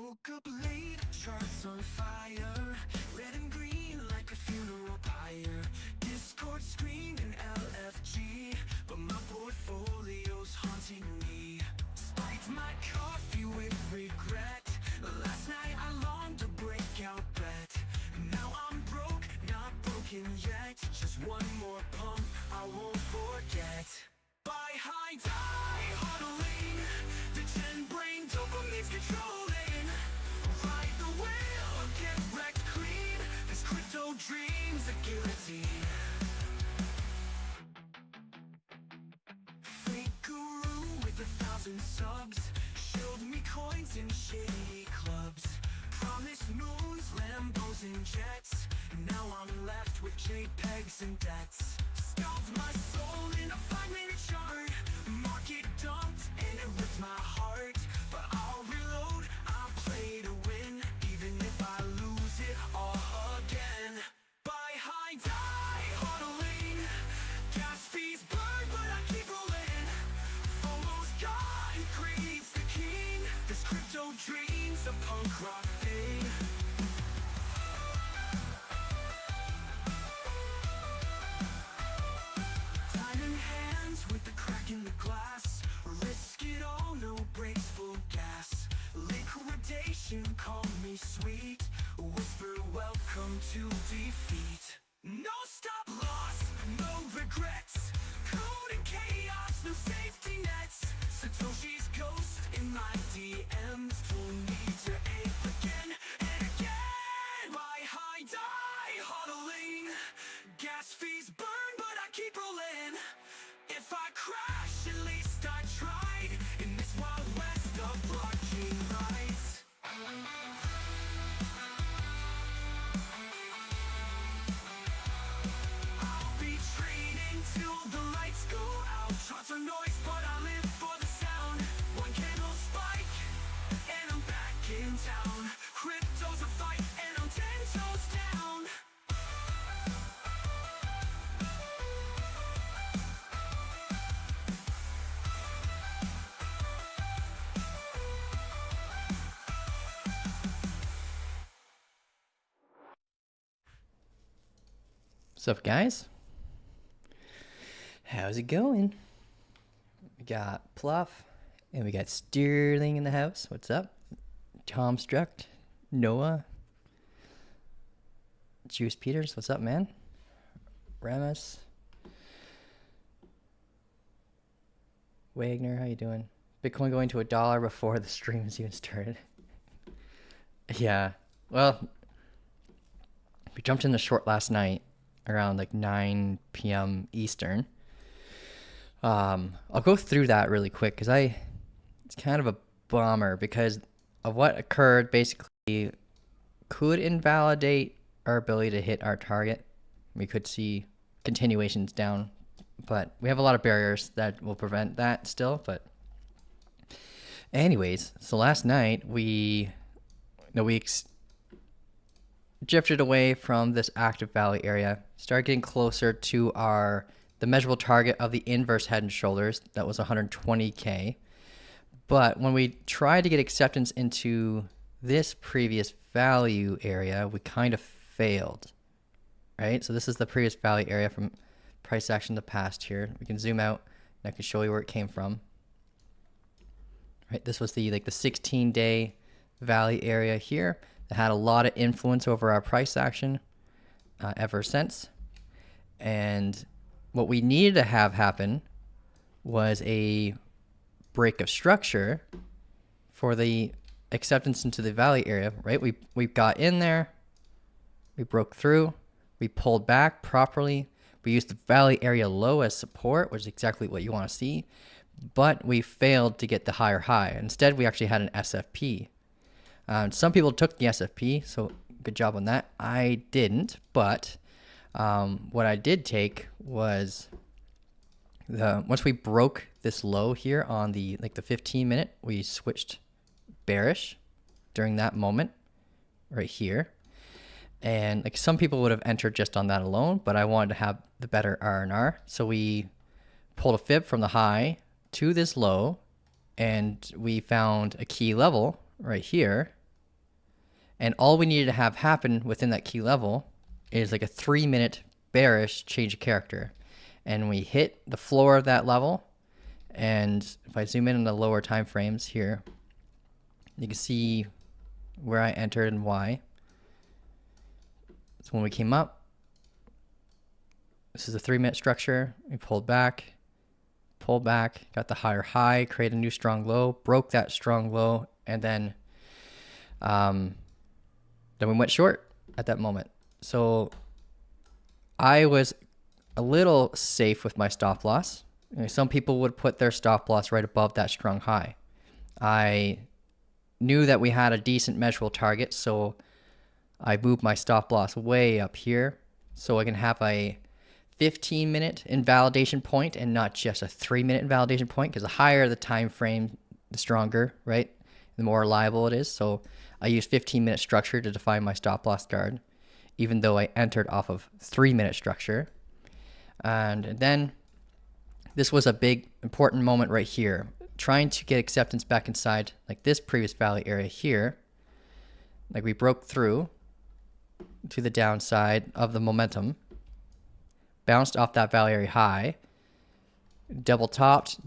Woke up late, charts on fire, red and green like a funeral pyre. Discord screaming LFG, but my portfolio's haunting me. Spiked my coffee with regret. Last night I longed to break out bet. Now I'm broke, not broken yet. Just one more pump, I won't forget. Buy high, die huddling. The gen brain dopamine's controlling. Ride the whale, get wrecked clean. This crypto dream's a guillotine. Fake guru with 1,000 subs showed me coins in shady clubs. Promised moons, Lambos and jets. Now I'm left with JPEGs and debts. Scalped my soul in a 5-minute chart. Market dumped and it ripped my heart. But I'll reload, I'll play to win. Even if I lose it all again. Buy high, die huddling. Gas fees burn, but I keep rolling. Almost gone, greed's the king. This crypto dream's a punk rock thing. Time in hands with the crack in the glass. Risk it all, no brakes, full gas. Liquidation, call me sweet. Whisper welcome to defeat. No stop loss, no regrets. Code and chaos, no safety nets. Satoshi's ghost in my DMs told me to ape again and again. Buy high, die huddling. Gas fees burn, but I keep rolling. If I crash, at least I tried. In this wild west of blockchain rights. I'll be trading till the lights go out. Shots are noise, but I live for the sound. One candle spike, and I'm back in town. Crypto's a fight, and I'm 10 toes down. What's up, guys? How's it going? We got Pluff and we got Sterling in the house. What's up? Tom Struct, Noah, Juice Peters. What's up, man? Ramus, Wagner. How you doing? Bitcoin going to $1 before the stream has even started. Yeah. Well, we jumped in the short last night around like 9 p.m. Eastern. I'll go through that really quick because it's kind of a bummer because of what occurred. Basically, could invalidate our ability to hit our target. We could see continuations down, but we have a lot of barriers that will prevent that still. But anyways, so last night we drifted away from this active valley area, started getting closer to the measurable target of the inverse head and shoulders. That was 120K. But when we tried to get acceptance into this previous value area, we kind of failed, right? So this is the previous value area from price action to past here. We can zoom out and I can show you where it came from. Right, this was the 16-day valley area here that had a lot of influence over our price action ever since. And what we needed to have happen was a break of structure for the acceptance into the valley area, right? We got in there, we broke through, we pulled back properly. We used the valley area low as support, which is exactly what you want to see, but we failed to get the higher high. Instead, we actually had an SFP. Some people took the SFP, so good job on that. I didn't, but what I did take was once we broke this low here on the 15-minute, we switched bearish during that moment right here. And some people would have entered just on that alone, but I wanted to have the better R&R. So we pulled a fib from the high to this low, and we found a key level right here And all we needed to have happen within that key level is like a 3-minute bearish change of character. And we hit the floor of that level. And if I zoom in on the lower time frames here, you can see where I entered and why. So when we came up, this is a 3-minute structure. We pulled back, got the higher high, created a new strong low, broke that strong low, and then we went short at that moment. So I was a little safe with my stop loss. Some people would put their stop loss right above that strong high. I knew that we had a decent measurable target, so I moved my stop loss way up here so I can have a 15-minute invalidation point and not just a 3-minute invalidation point, because the higher the time frame, the stronger, right? The more reliable it is. So I use 15-minute structure to define my stop loss guard, even though I entered off of 3-minute structure. And then this was a big important moment right here, trying to get acceptance back inside like this previous valley area here. Like we broke through to the downside of the momentum, bounced off that valley area high, double topped.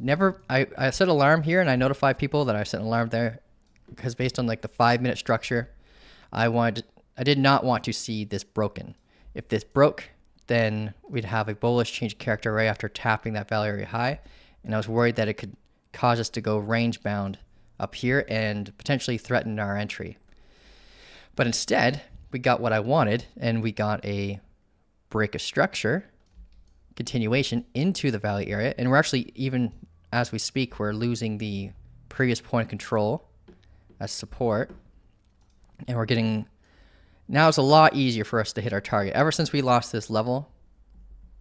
I set alarm here and I notify people that I set an alarm there, because based on like the 5-minute structure, I did not want to see this broken. If this broke, then we'd have a bullish change of character right after tapping that valley area high, and I was worried that it could cause us to go range bound up here and potentially threaten our entry. But instead, we got what I wanted, and we got a break of structure continuation into the valley area, and we're actually, even as we speak, we're losing the previous point of control as support, and we're getting, now it's a lot easier for us to hit our target. Ever since we lost this level,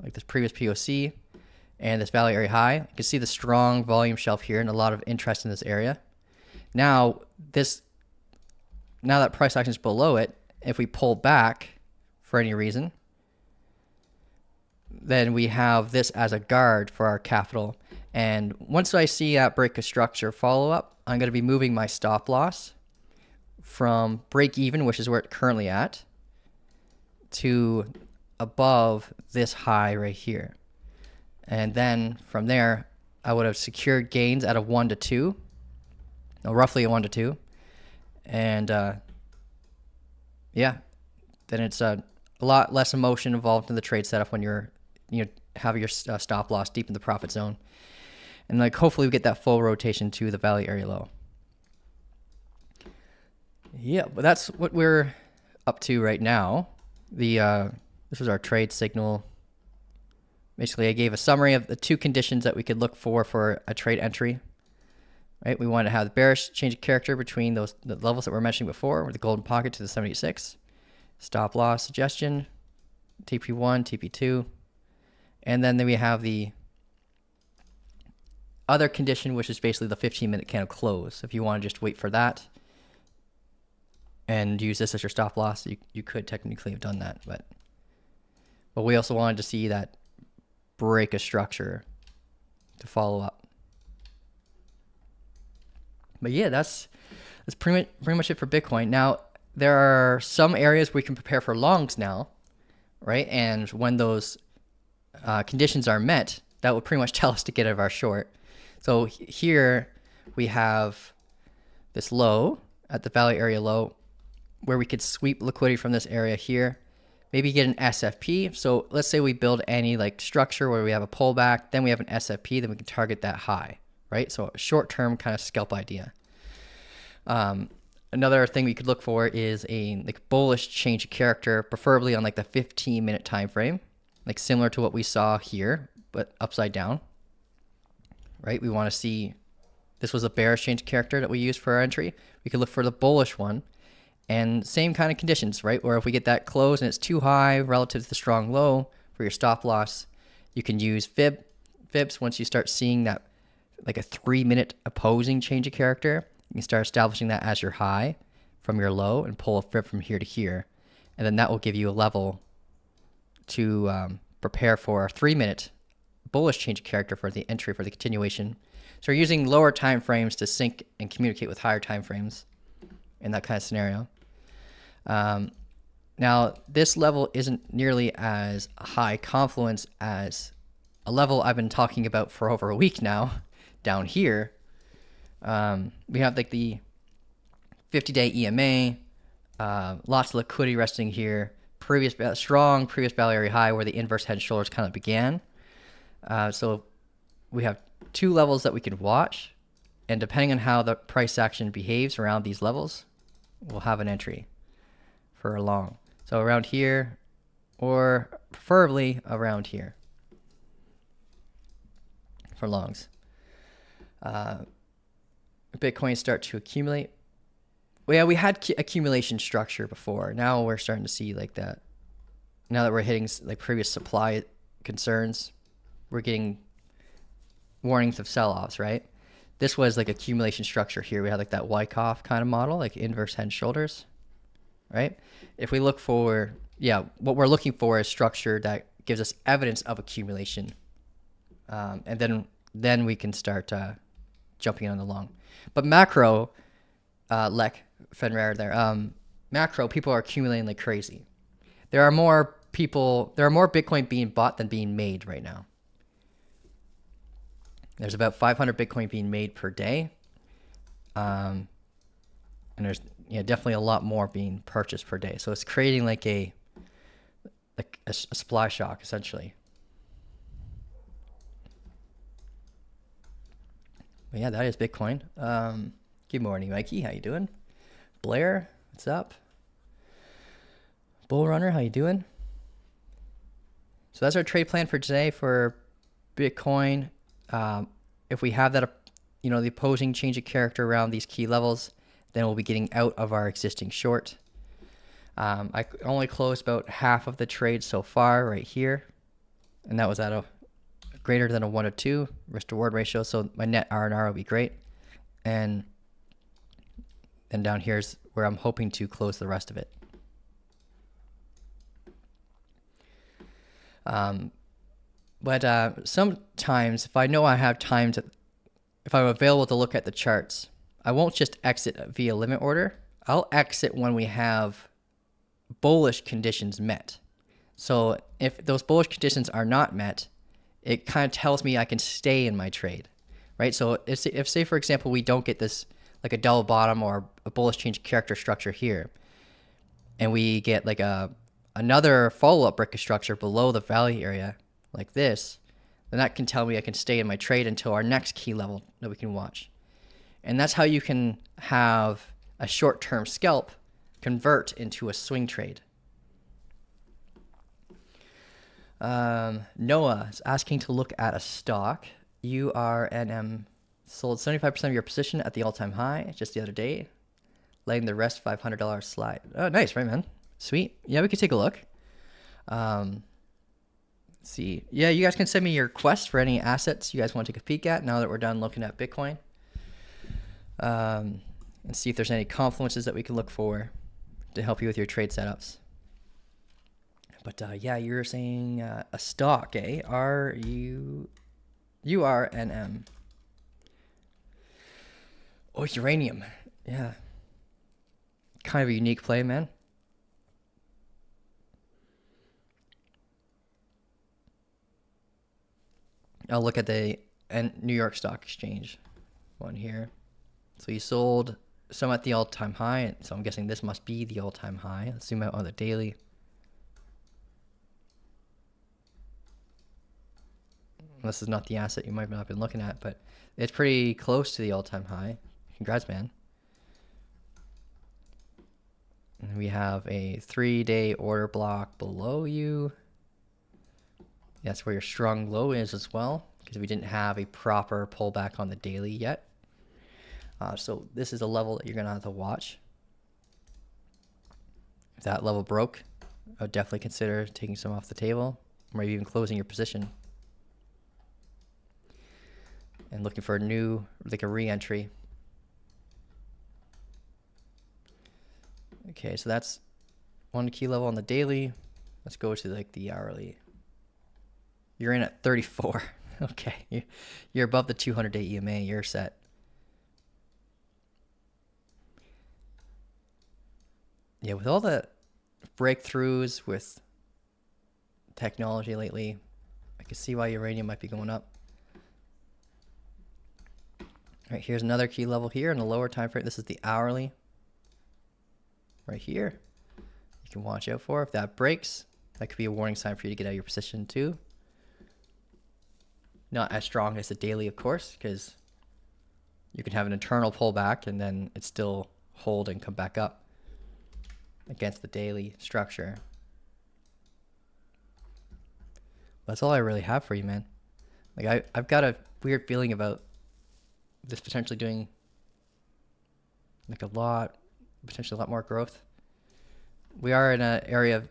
like this previous POC and this valley area high, you can see the strong volume shelf here and a lot of interest in this area. Now that price action is below it, if we pull back for any reason, then we have this as a guard for our capital. And once I see that break of structure follow up, I'm going to be moving my stop loss from break even, which is where it's currently at, to above this high right here. And then from there, I would have secured gains at a 1 to 2, no, roughly a 1 to 2. And yeah, then it's a lot less emotion involved in the trade setup when you have your stop loss deep in the profit zone. And like hopefully we get that full rotation to the valley area low. Yeah, but that's what we're up to right now. This was our trade signal. Basically, I gave a summary of the 2 conditions that we could look for a trade entry. Right, we want to have the bearish change of character between the levels that we were mentioning before, with the golden pocket to the 76, stop loss suggestion, TP1, TP2, and then we have the other condition, which is basically the 15-minute candle close. If you want to just wait for that and use this as your stop loss, you could technically have done that, but we also wanted to see that break of structure to follow up. But yeah, that's pretty much it for Bitcoin. Now, there are some areas we can prepare for longs now, right? And when those conditions are met, that will pretty much tell us to get out of our short. So here we have this low at the valley area low, where we could sweep liquidity from this area here, maybe get an SFP. So let's say we build any like structure where we have a pullback, then we have an SFP, then we can target that high, right? So a short-term kind of scalp idea. Another thing we could look for is a like bullish change of character, preferably on like the 15-minute time frame, like similar to what we saw here, but upside down, right? We want to see, this was a bearish change of character that we used for our entry. We could look for the bullish one, and same kind of conditions, right? Where if we get that close and it's too high relative to the strong low for your stop loss, you can use fibs. Once you start seeing that like a 3-minute opposing change of character, you can start establishing that as your high from your low and pull a fib from here to here. And then that will give you a level to prepare for a 3-minute bullish change of character for the entry for the continuation. So we're using lower time frames to sync and communicate with higher time frames in that kind of scenario. Now, this level isn't nearly as high confluence as a level I've been talking about for over a week now. Down here, we have like the 50-day EMA, lots of liquidity resting here. Strong previous value area high where the inverse head and shoulders kind of began. So we have two levels that we can watch, and depending on how the price action behaves around these levels, we'll have an entry for a long. So around here, or preferably around here for longs. Bitcoin start to accumulate. Well, yeah, we had accumulation structure before. Now we're starting to see like that. Now that we're hitting like previous supply concerns, we're getting warnings of sell-offs, right? This was like accumulation structure here. We had like that Wyckoff kind of model, like inverse head and shoulders, right? If we look for, what we're looking for is structure that gives us evidence of accumulation. And then we can start jumping on the long. But macro, Fenrir there, macro, people are accumulating like crazy. There are more Bitcoin being bought than being made right now. There's about 500 Bitcoin being made per day. And there's definitely a lot more being purchased per day. So it's creating like a supply shock essentially. But yeah, that is Bitcoin. Good morning, Mikey. How you doing? Blair, what's up? Bull Runner, how you doing? So that's our trade plan for today for Bitcoin. If we have that, the opposing change of character around these key levels, then we'll be getting out of our existing short. I only closed about half of the trade so far right here, and that was at a greater than a 1 to 2 risk to reward ratio, so my net R&R will be great. And then down here's where I'm hoping to close the rest of it. But sometimes if I know I have time if I'm available to look at the charts, I won't just exit via limit order. I'll exit when we have bullish conditions met. So if those bullish conditions are not met, it kind of tells me I can stay in my trade, right? So if say, for example, we don't get this like a double bottom or a bullish change of character structure here, and we get like another follow-up brick structure below the value area like this, then that can tell me I can stay in my trade until our next key level that we can watch. And that's how you can have a short-term scalp convert into a swing trade. Noah is asking to look at a stock. URNM sold 75% of your position at the all-time high just the other day, letting the rest $500 slide. Oh, nice, right, man? Sweet. Yeah, we could take a look. Let's see. Yeah, you guys can send me your requests for any assets you guys want to take a peek at now that we're done looking at Bitcoin. And see if there's any confluences that we can look for to help you with your trade setups. But yeah, you're saying a stock, eh? URNM. Oh, uranium. Yeah. Kind of a unique play, man. I'll look at the New York Stock Exchange one here. So you sold some at the all-time high, so I'm guessing this must be the all-time high. Let's zoom out on the daily. This is not the asset you might not have been looking at, but it's pretty close to the all-time high. Congrats, man. And we have a 3-day order block below you. That's where your strong low is as well, because we didn't have a proper pullback on the daily yet. So this is a level that you're going to have to watch. If that level broke, I would definitely consider taking some off the table, or maybe even closing your position. And looking for a new, like a re-entry. Okay, so that's one key level on the daily. Let's go to like the hourly. You're in at 34. Okay, you're above the 200-day EMA. You're set. yeah, with all the breakthroughs with technology lately, I can see why uranium might be going up. All right, here's another key level here in the lower time frame. This is the hourly right here. You can watch out for. If that breaks, that could be a warning sign for you to get out of your position too. Not as strong as the daily, of course, because you can have an internal pullback and then it still hold and come back up against the daily structure. That's all I really have for you, man. Like I've got a weird feeling about this potentially doing like potentially a lot more growth. We are in an area of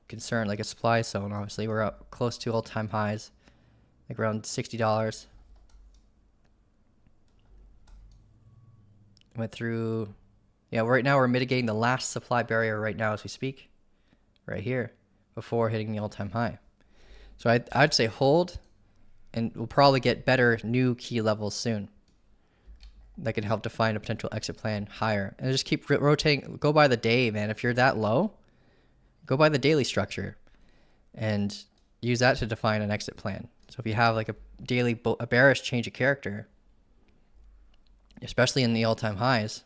concern, like a supply zone. Obviously, we're up close to all-time highs, like around $60. Went through, yeah. Right now we're mitigating the last supply barrier right now as we speak, right here, before hitting the all-time high. So I'd say hold, and we'll probably get better new key levels soon that can help define a potential exit plan higher. And just keep rotating. Go by the day, man. If you're that low, go by the daily structure and use that to define an exit plan. So if you have like a daily a bearish change of character, especially in the all-time highs,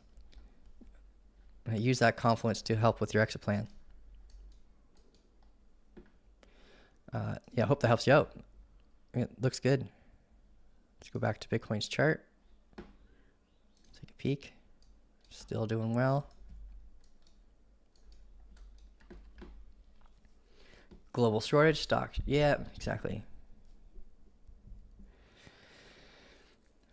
use that confluence to help with your exit plan. Yeah, I hope that helps you out. It looks good. Let's go back to Bitcoin's chart. Take a peek. Still doing well. Global shortage stock. Yeah, exactly.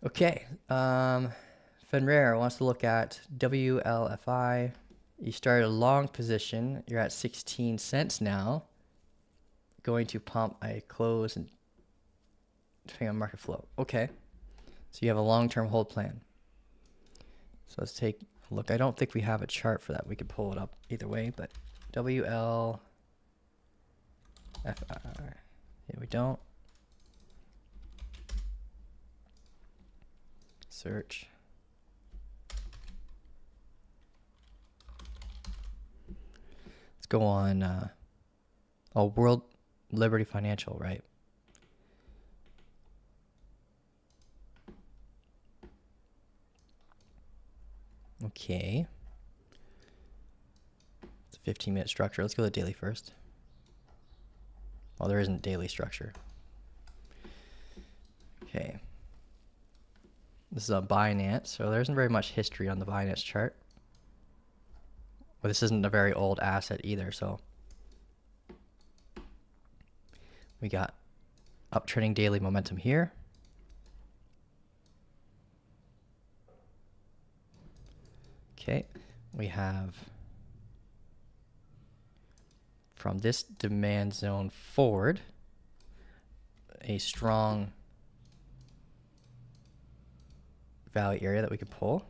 Okay. Fenrir wants to look at WLFI. You started a long position. You're at 16 cents now. Going to pump a close and depending on market flow. Okay. So you have a long-term hold plan. So let's take a look. I don't think we have a chart for that. We could pull it up either way, but WLFI. Yeah, we don't. Search. Let's go on World Liberty Financial, right? Okay. It's a 15-minute structure. Let's go to the daily first. Well, there isn't daily structure. Okay. This is a Binance, so there isn't very much history on the Binance chart. But this isn't a very old asset either, so we got uptrending daily momentum here. Okay, we have from this demand zone forward a strong value area that we can pull.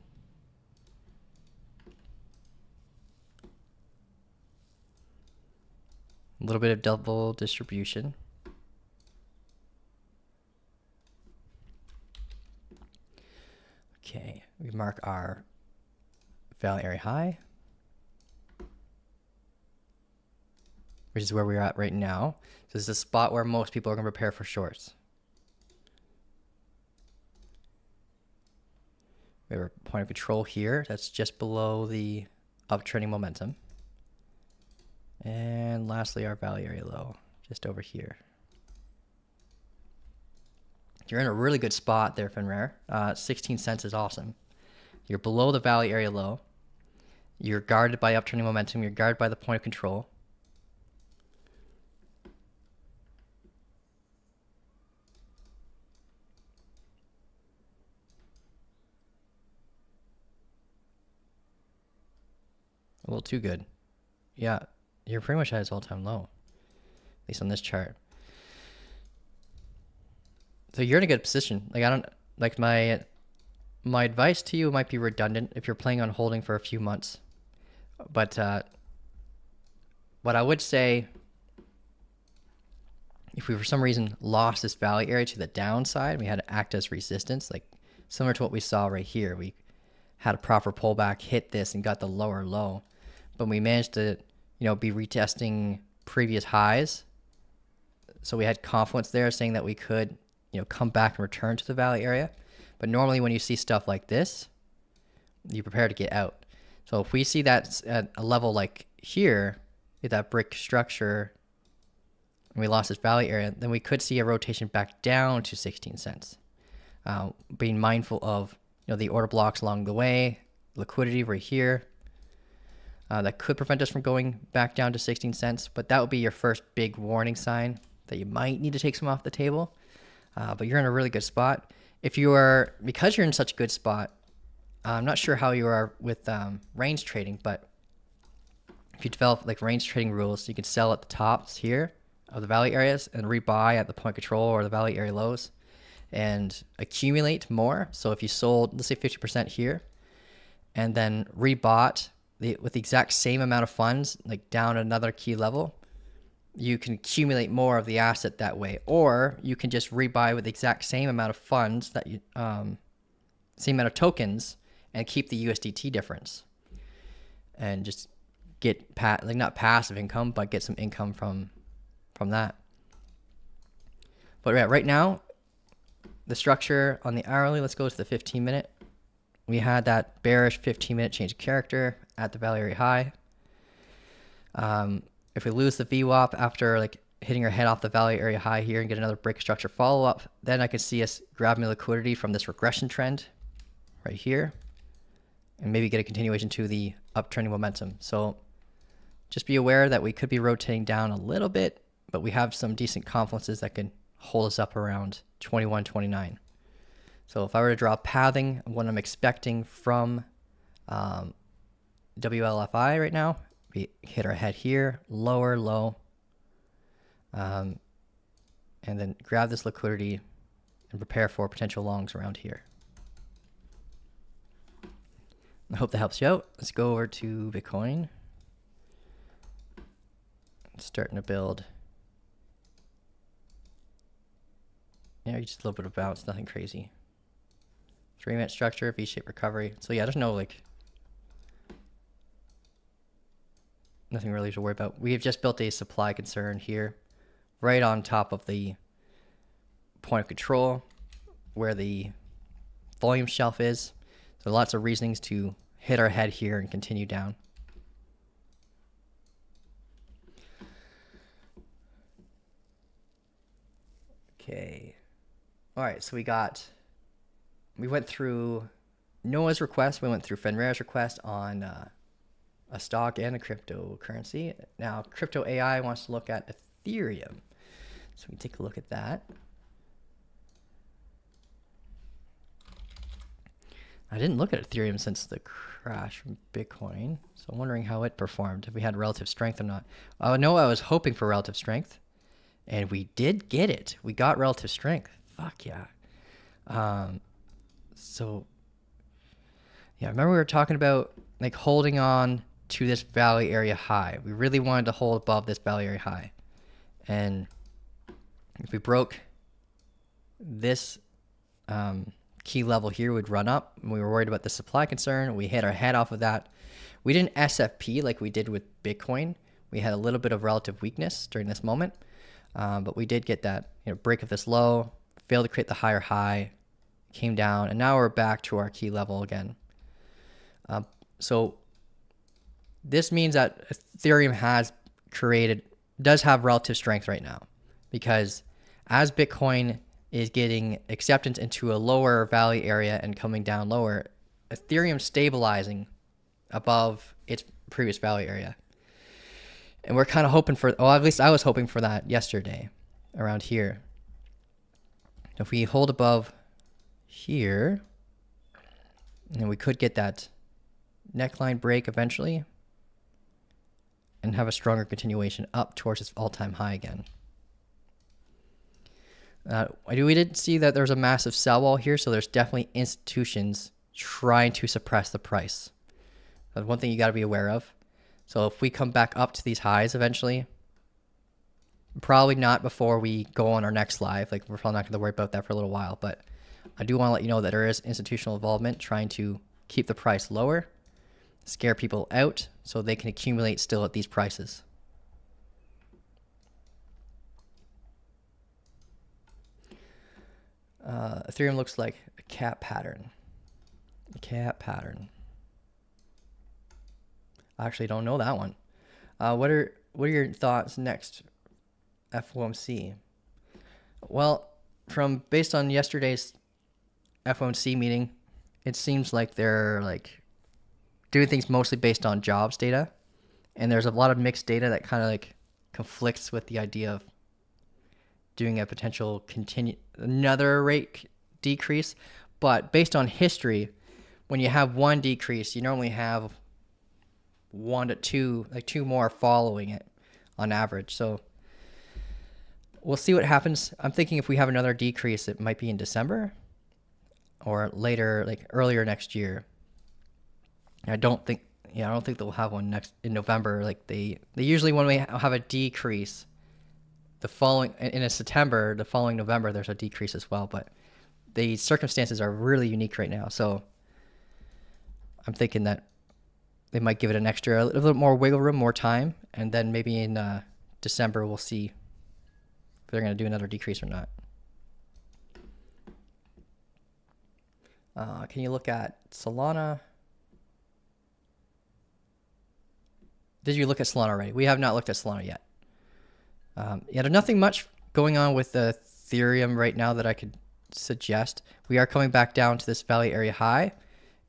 A little bit of double distribution. Okay, we mark our value area high, which is where we're at right now. So this is a spot where most people are going to prepare for shorts. We have a point of control here. That's just below the uptrending momentum. And lastly, our value area low, just over here. You're in a really good spot there, Fenrir. 16 cents is awesome. You're below the value area low. You're guarded by uptrending momentum. You're guarded by the point of control. A little too good. Yeah, you're pretty much at its all-time low, at least on this chart. So you're in a good position. Like I don't like my advice to you might be redundant if you're planning on holding for a few months. But what I would say, if we for some reason lost this value area to the downside, we had to act as resistance, like similar to what we saw right here. We had a proper pullback, hit this, and got the lower low. but we managed to, be retesting previous highs. So we had confidence there saying that we could, come back and return to the valley area. But normally when you see stuff like this, you prepare to get out. So if we see that at a level like here, get that brick structure, and we lost this valley area, then we could see a rotation back down to 16 cents. Being mindful of, the order blocks along the way, liquidity right here. That could prevent us from going back down to 16 cents, but that would be your first big warning sign that you might need to take some off the table. But you're in a really good spot. Because you're in such a good spot, I'm not sure how you are with range trading, but if you develop like range trading rules, you can sell at the tops here of the valley areas and rebuy at the point control or the valley area lows and accumulate more. So if you sold, let's say 50% here, and then rebought with the exact same amount of funds, like down another key level, you can accumulate more of the asset that way. Or you can just rebuy with the exact same amount of funds that you, same amount of tokens, and keep the USDT difference, and just get not passive income, but get some income from that. But right now, the structure on the hourly, let's go to the 15-minute. We had that bearish 15-minute change of character at the valley area high. If we lose the VWAP after like hitting our head off the valley area high here and get another break structure follow-up, then I can see us grabbing liquidity from this regression trend right here and maybe get a continuation to the uptrending momentum. So just be aware that we could be rotating down a little bit, but we have some decent confidences that can hold us up around 21.29. So if I were to draw pathing of what I'm expecting from WLFI right now, we hit our head here, lower, low, and then grab this liquidity and prepare for potential longs around here. I hope that helps you out. Let's go over to Bitcoin. It's starting to build. Yeah, just a little bit of bounce, nothing crazy. 3-minute structure, V-shaped recovery. So yeah, there's nothing really to worry about. We have just built a supply concern here, right on top of the point of control, where the volume shelf is. So lots of reasonings to hit our head here and continue down. Okay. All right, so we went through Noah's request, we went through Fenrir's request on a stock and a cryptocurrency. Now, Crypto AI wants to look at Ethereum. So we take a look at that. I didn't look at Ethereum since the crash from Bitcoin, so I'm wondering how it performed, if we had relative strength or not. No, I was hoping for relative strength, and we did get it. We got relative strength. Fuck yeah. So, yeah, remember we were talking about like holding on to this valley area high. We really wanted to hold above this valley area high. And if we broke this key level here, we'd run up. And we were worried about the supply concern. We hit our head off of that. We didn't SFP like we did with Bitcoin. We had a little bit of relative weakness during this moment. But we did get that break of this low, failed to create the higher high, came down, and now we're back to our key level again. So this means that Ethereum does have relative strength right now, because as Bitcoin is getting acceptance into a lower valley area and coming down lower, Ethereum stabilizing above its previous valley area. And we're kind of hoping for, well, at least I was hoping for that yesterday around here. If we hold above here, then we could get that neckline break eventually and have a stronger continuation up towards its all-time high again. We did see that there's a massive sell wall here, so there's definitely institutions trying to suppress the price. That's one thing you got to be aware of. So if we come back up to these highs eventually, probably not before we go on our next live. Like, we're probably not going to worry about that for a little while, but I do want to let you know that there is institutional involvement trying to keep the price lower. scare people out so they can accumulate still at these prices. Ethereum looks like a cat pattern. A cat pattern. I actually don't know that one. What are your thoughts next, FOMC? Well, based on yesterday's FOMC meeting, it seems like they're like doing things mostly based on jobs data, and there's a lot of mixed data that kind of like conflicts with the idea of doing a potential another rate decrease. But based on history, when you have one decrease, you normally have 1 to 2, like 2 more following it on average. So we'll see what happens. I'm thinking if we have another decrease, it might be in December or later, like earlier next year. I don't think they'll have one next in November. Like they usually, when we have a decrease, the following in September, the following November, there's a decrease as well. But the circumstances are really unique right now. So I'm thinking that they might give it a little bit more wiggle room, more time, and then maybe in December we'll see if they're going to do another decrease or not. Can you look at Solana? Did you look at Solana already? We have not looked at Solana yet. There's nothing much going on with Ethereum right now that I could suggest. We are coming back down to this value area high,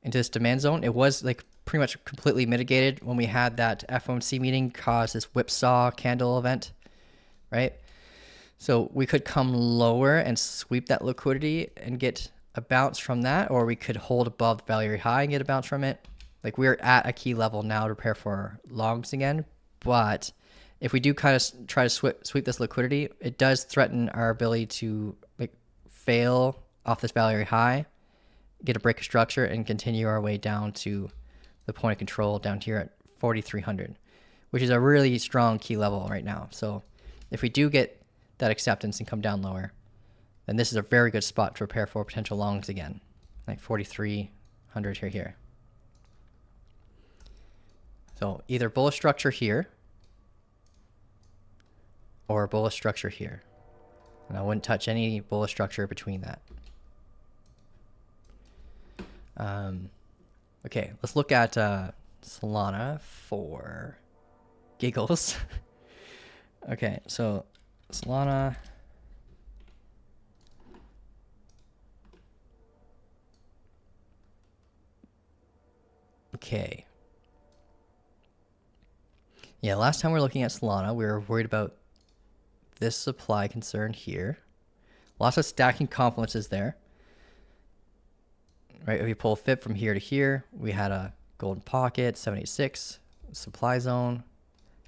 into this demand zone. It was like pretty much completely mitigated when we had that FOMC meeting cause this whipsaw candle event, right? So we could come lower and sweep that liquidity and get a bounce from that, or we could hold above the value area high and get a bounce from it. Like we're at a key level now to prepare for longs again, but if we do kind of try to sweep this liquidity, it does threaten our ability to like fail off this value area high, get a break of structure, and continue our way down to the point of control down here at 4,300, which is a really strong key level right now. So if we do get that acceptance and come down lower, then this is a very good spot to prepare for potential longs again, like 4,300 here. So either bullish structure here or bullish structure here. And I wouldn't touch any bullish structure between that. Okay, let's look at Solana for giggles. Okay, so Solana. Okay. Yeah, last time we were looking at Solana, we were worried about this supply concern here. Lots of stacking confluences there. Right, if you pull FIB from here to here, we had a golden pocket, 786, supply zone,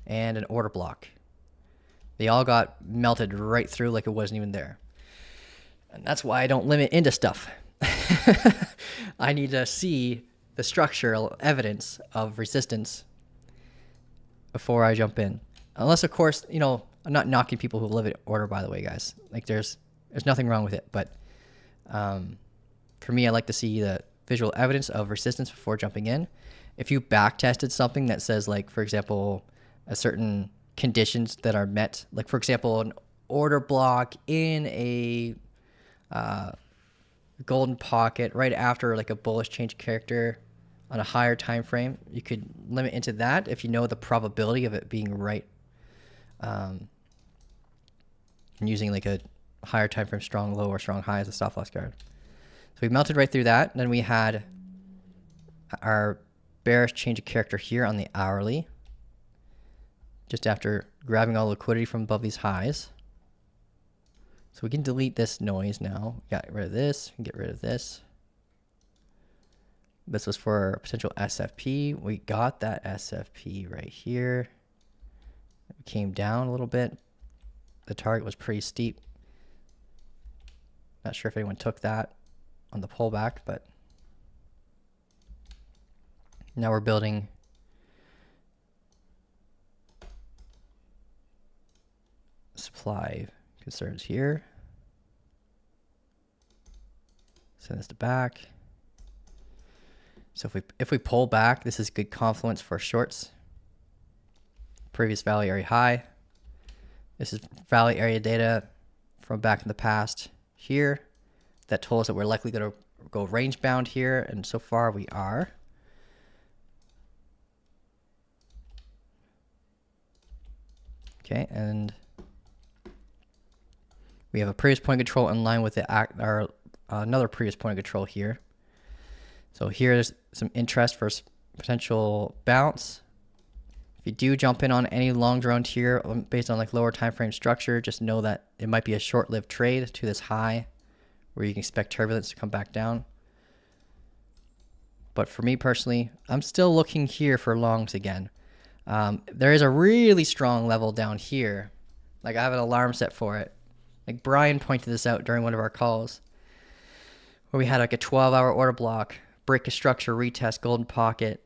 and an order block. They all got melted right through like it wasn't even there. And that's why I don't limit into stuff. I need to see the structural evidence of resistance before I jump in. Unless, of course, you know, I'm not knocking people who live in order, by the way, guys. Like, there's nothing wrong with it. But for me, I like to see the visual evidence of resistance before jumping in. If you back tested something that says, like, for example, a certain conditions that are met, like, for example, an order block in a golden pocket right after like a bullish change of character on a higher time frame, you could limit into that if you know the probability of it being right. And using like a higher time frame strong low or strong high as a stop loss guard. So we melted right through that. And then we had our bearish change of character here on the hourly, just after grabbing all liquidity from above these highs. So we can delete this noise now. Got rid of this, get rid of this. This was for potential SFP. We got that SFP right here. It came down a little bit. The target was pretty steep. Not sure if anyone took that on the pullback, but now we're building supply concerns here. Send this to back. So if we pull back, this is good confluence for shorts. Previous valley area high. This is valley area data from back in the past here that told us that we're likely going to go range bound here, and so far we are. Okay, and we have a previous point of control in line with another previous point of control here. So here's some interest for potential bounce. If you do jump in on any long drone here based on like lower time frame structure, just know that it might be a short-lived trade to this high where you can expect turbulence to come back down. But for me personally, I'm still looking here for longs again. There is a really strong level down here. Like I have an alarm set for it. Like Brian pointed this out during one of our calls where we had like a 12-hour order block, break a structure, retest, golden pocket,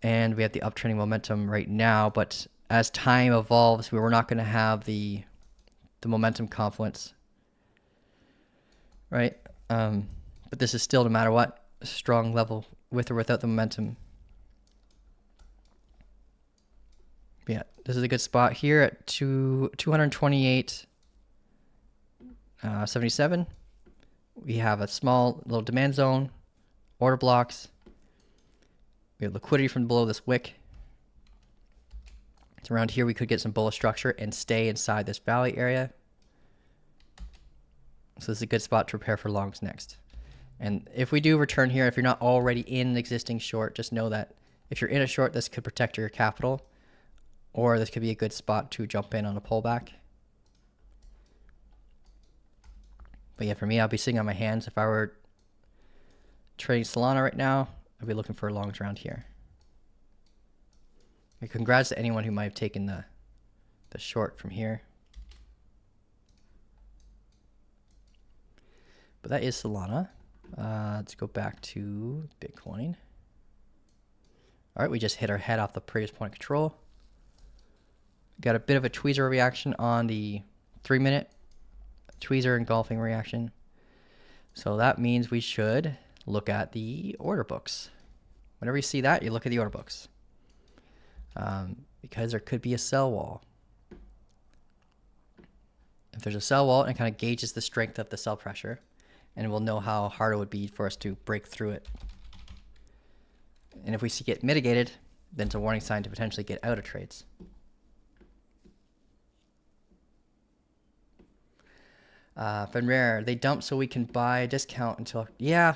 and we have the uptrending momentum right now. But as time evolves, we're not going to have the momentum confluence, right? But this is still, no matter what, a strong level with or without the momentum. But yeah, this is a good spot here at 228.77. We have a small little demand zone, order blocks. We have liquidity from below this wick. So around here we could get some bullish structure and stay inside this valley area. So this is a good spot to prepare for longs next. And if we do return here, if you're not already in an existing short, just know that if you're in a short, this could protect your capital, or this could be a good spot to jump in on a pullback. But yeah, for me, I'll be sitting on my hands. If I were trading Solana right now, I'd be looking for longs around here. And congrats to anyone who might have taken the short from here. But that is Solana. Let's go back to Bitcoin. All right, we just hit our head off the previous point of control. Got a bit of a tweezer reaction on the 3-minute tweezer engulfing reaction. So that means we should look at the order books. Whenever you see that, you look at the order books. Because there could be a sell wall. If there's a sell wall, it kind of gauges the strength of the sell pressure, and we'll know how hard it would be for us to break through it. And if we see it mitigated, then it's a warning sign to potentially get out of trades. Fenrir, they dump so we can buy a discount until, yeah,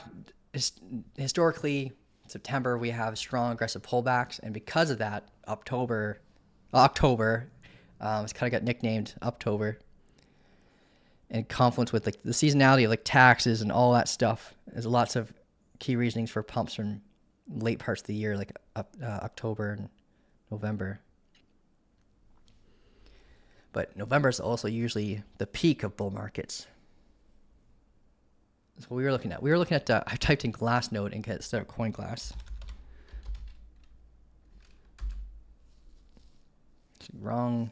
historically, September, we have strong aggressive pullbacks, and because of that, October, it's kind of got nicknamed Uptober, in confluence with like the seasonality of like taxes and all that stuff. There's lots of key reasonings for pumps from late parts of the year, like October and November. But November is also usually the peak of bull markets. That's what we were looking at. We were looking at, I typed in Glassnode instead of CoinGlass. Wrong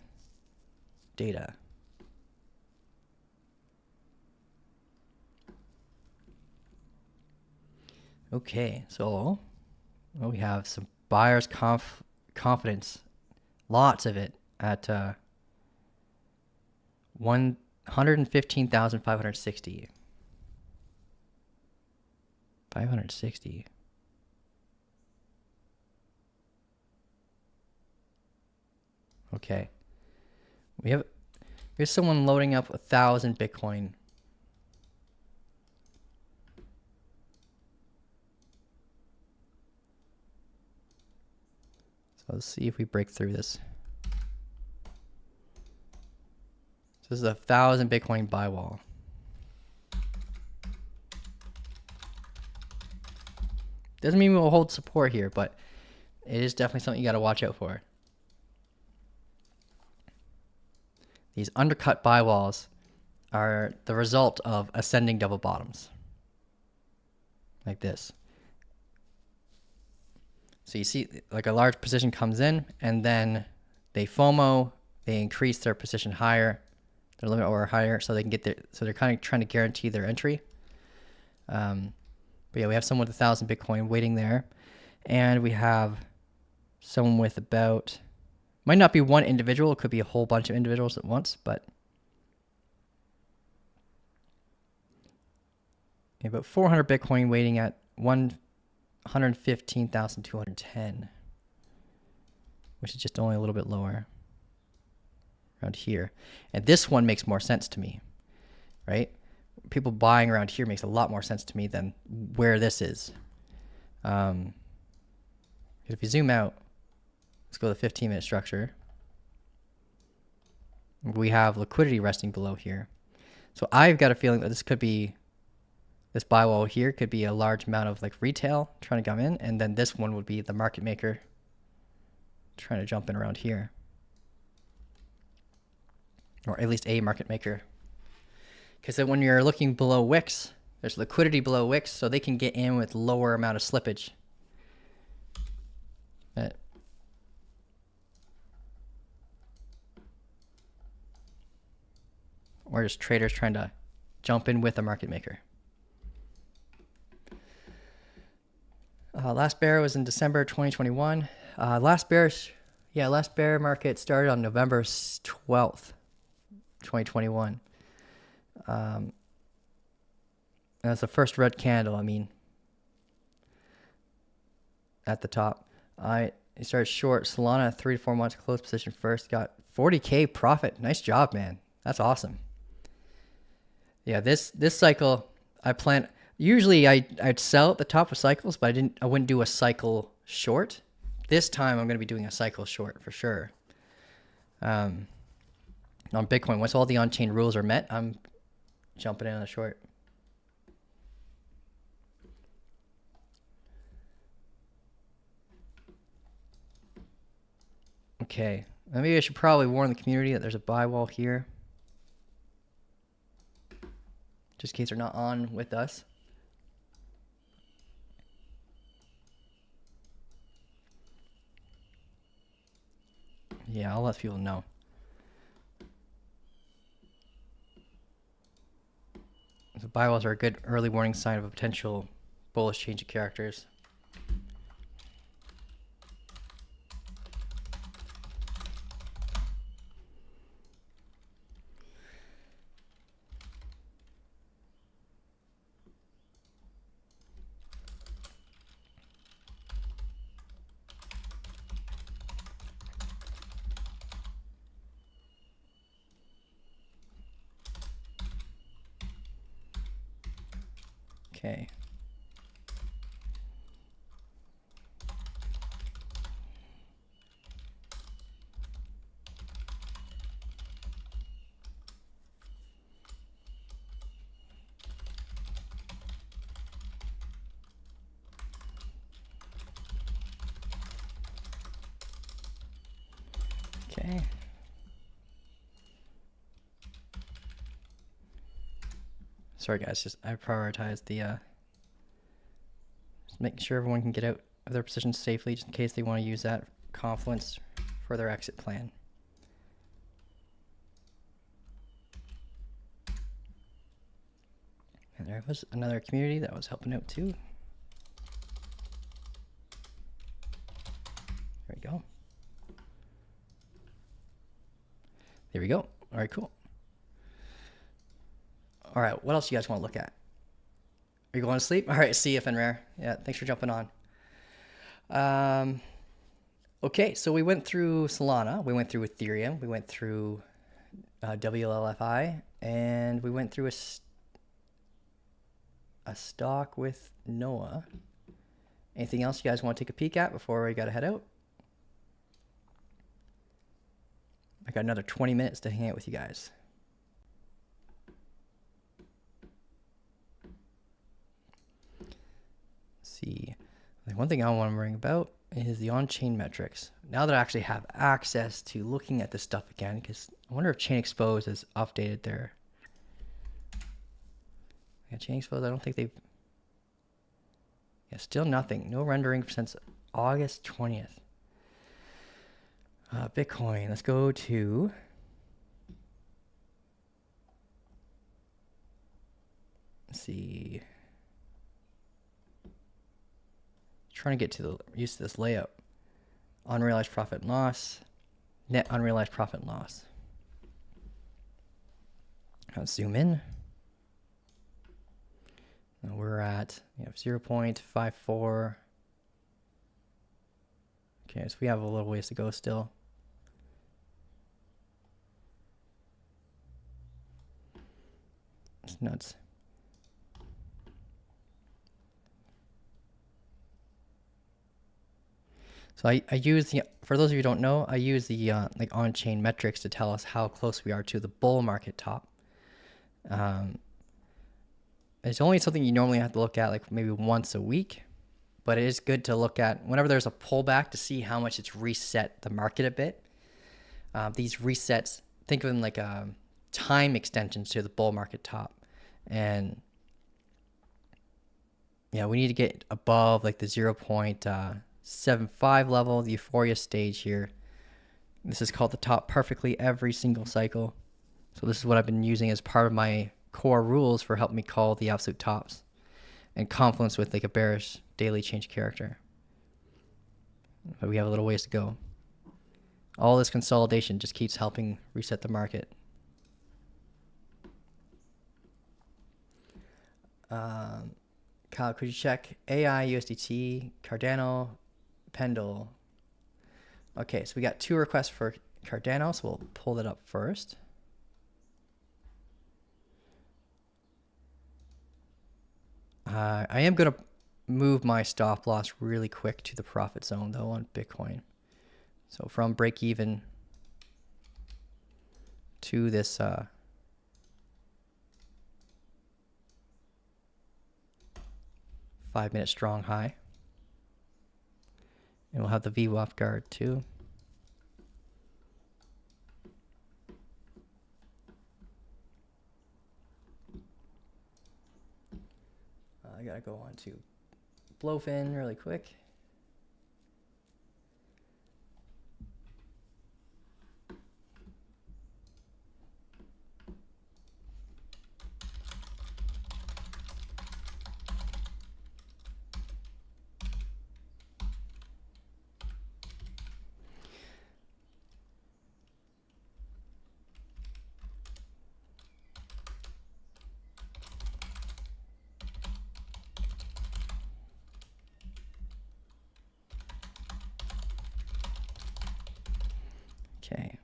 data. Okay, so we have some buyers' confidence, lots of it at 115,560. 560. Okay. Here's someone loading up 1,000 Bitcoin. So let's see if we break through this. So this is 1,000 Bitcoin buy wall. Doesn't mean we'll hold support here, but it is definitely something you got to watch out for. These undercut buy walls are the result of ascending double bottoms. Like this. So you see like a large position comes in and then they FOMO, they increase their position higher, their limit order higher, so they can get their, so they're kind of trying to guarantee their entry. But yeah, we have someone with 1,000 Bitcoin waiting there. And we have someone with about, might not be one individual, it could be a whole bunch of individuals at once, but about 400 Bitcoin waiting at 115,210, which is just only a little bit lower around here. And this one makes more sense to me, right? People buying around here makes a lot more sense to me than where this is. If you zoom out, let's go to the 15-minute structure. We have liquidity resting below here. So I've got a feeling that this buy wall here could be a large amount of like retail trying to come in, and then this one would be the market maker trying to jump in around here. Or at least a market maker. Because then when you're looking below wicks, there's liquidity below wicks, so they can get in with lower amount of slippage. Or just traders trying to jump in with a market maker. Last bear was in December 2021. Last bear market started on November 12th, 2021. That's the first red candle, I mean, at the top. He started short Solana 3 to 4 months, closed position first, got 40K profit. Nice job, man. That's awesome. Yeah, this cycle, usually I'd sell at the top of cycles, but I wouldn't do a cycle short. This time I'm going to be doing a cycle short for sure. On Bitcoin, once all the on-chain rules are met, I'm jumping in on a short. Okay, maybe I should probably warn the community that there's a buy wall here, just in case they're not on with us. Yeah, I'll let people know. So buy walls are a good early warning sign of a potential bullish change of characters. Okay. Okay. Sorry guys, just I prioritized the just making sure everyone can get out of their positions safely, just in case they want to use that confluence for their exit plan. And there was another community that was helping out too. There we go. There we go. All right, cool. All right, what else do you guys want to look at? Are you going to sleep? All right, see you, Fenrir. Yeah, thanks for jumping on. Okay, so we went through Solana, we went through Ethereum, we went through WLFI, and we went through a stock with Noah. Anything else you guys want to take a peek at before we gotta head out? I got another 20 minutes to hang out with you guys. See, the one thing I want to bring about is the on-chain metrics. Now that I actually have access to looking at this stuff again, because I wonder if Chain Exposed has updated their... Yeah, Chain Exposed, I don't think they've... Yeah, still nothing. No rendering since August 20th. Bitcoin, let's go to... Let's see... trying to get to the used to this layout. Unrealized profit and loss, net unrealized profit and loss. Let's zoom in. Now we're at 0.54. Okay, so we have a little ways to go still. It's nuts. So I use for those of you who don't know, I use the like on-chain metrics to tell us how close we are to the bull market top. It's only something you normally have to look at like maybe once a week, but it is good to look at whenever there's a pullback to see how much it's reset the market a bit. These resets, think of them like time extensions to the bull market top. And yeah, we need to get above like the 0.75 level, the euphoria stage here. This is called the top perfectly every single cycle. So this is what I've been using as part of my core rules for helping me call the absolute tops and confluence with like a bearish daily change character. But we have a little ways to go. All this consolidation just keeps helping reset the market. Kyle, could you check AI, USDT, Cardano, Pendle? Okay, so we got 2 requests for Cardano, so we'll pull that up first. I am going to move my stop loss really quick to the profit zone though on Bitcoin. So from break even to this 5-minute strong high. And we'll have the VWAP guard too. I gotta go on to Blowfin really quick. Okay.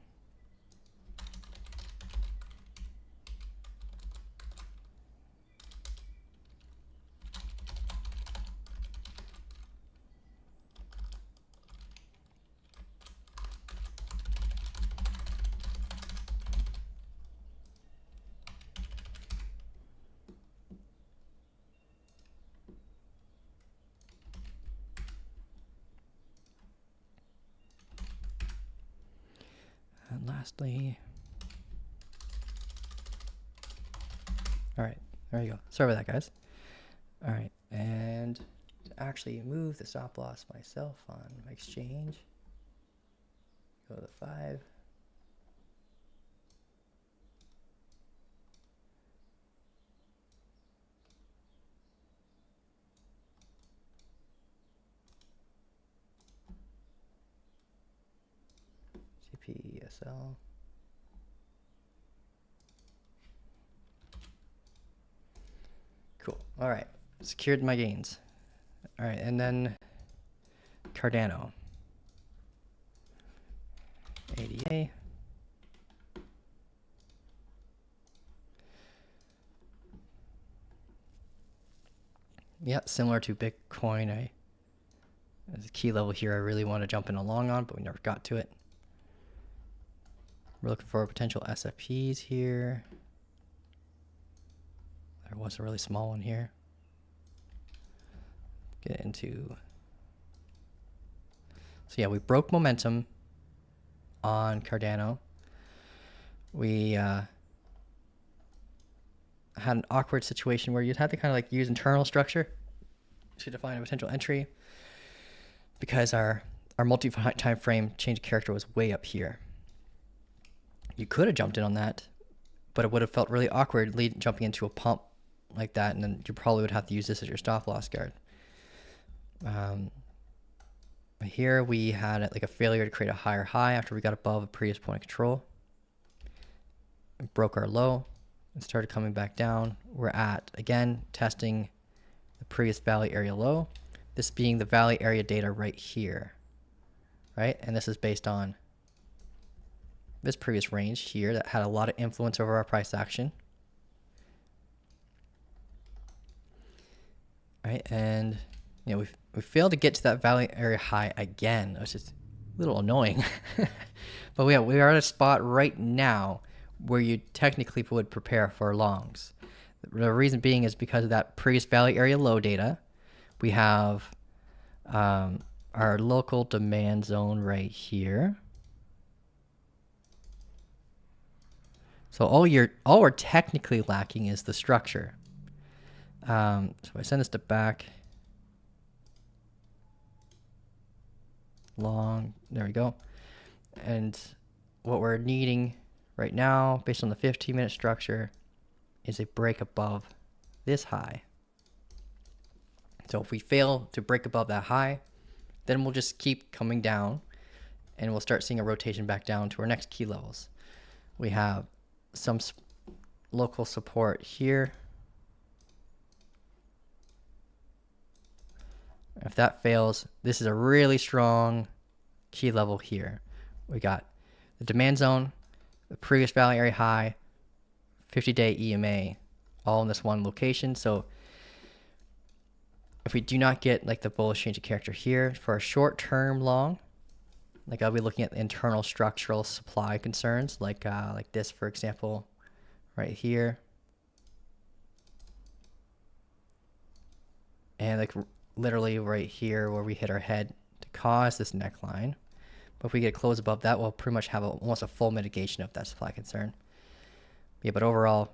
And lastly, all right, there you go. Sorry about that, guys. All right, and to actually move the stop loss myself on my exchange, go to the 5. CPSL. Cool. All right. Secured my gains. All right. And then Cardano. ADA. Yep. Similar to Bitcoin. There's a key level here I really want to jump in along on, but we never got to it. We're looking for potential SFPs here. There was a really small one here. Get into. So yeah, we broke momentum on Cardano. We had an awkward situation where you'd have to kind of like use internal structure to define a potential entry because our multi-time frame change of character was way up here. You could have jumped in on that, but it would have felt really awkward jumping into a pump like that, and then you probably would have to use this as your stop loss guard. Here we had like a failure to create a higher high after we got above a previous point of control. It broke our low and started coming back down. We're at, again, testing the previous valley area low. This being the valley area data right here, right? And this is based on this previous range here that had a lot of influence over our price action. Right, and you know, we failed to get to that valley area high again, which is a little annoying. But we are at a spot right now where you technically would prepare for longs. The reason being is because of that previous valley area low data. We have our local demand zone right here. So all we're technically lacking is the structure. So I send this to back. Long, there we go. And what we're needing right now, based on the 15-minute structure, is a break above this high. So if we fail to break above that high, then we'll just keep coming down and we'll start seeing a rotation back down to our next key levels. We have some local support here. If that fails, this is a really strong key level here. We got the demand zone, the previous valley area high, 50-day EMA, all in this one location. So if we do not get like the bullish change of character here for a short-term long, like I'll be looking at the internal structural supply concerns, like this, for example, right here. And like literally right here where we hit our head to cause this neckline. But if we get close above that, we'll pretty much have almost a full mitigation of that supply concern. Yeah, but overall,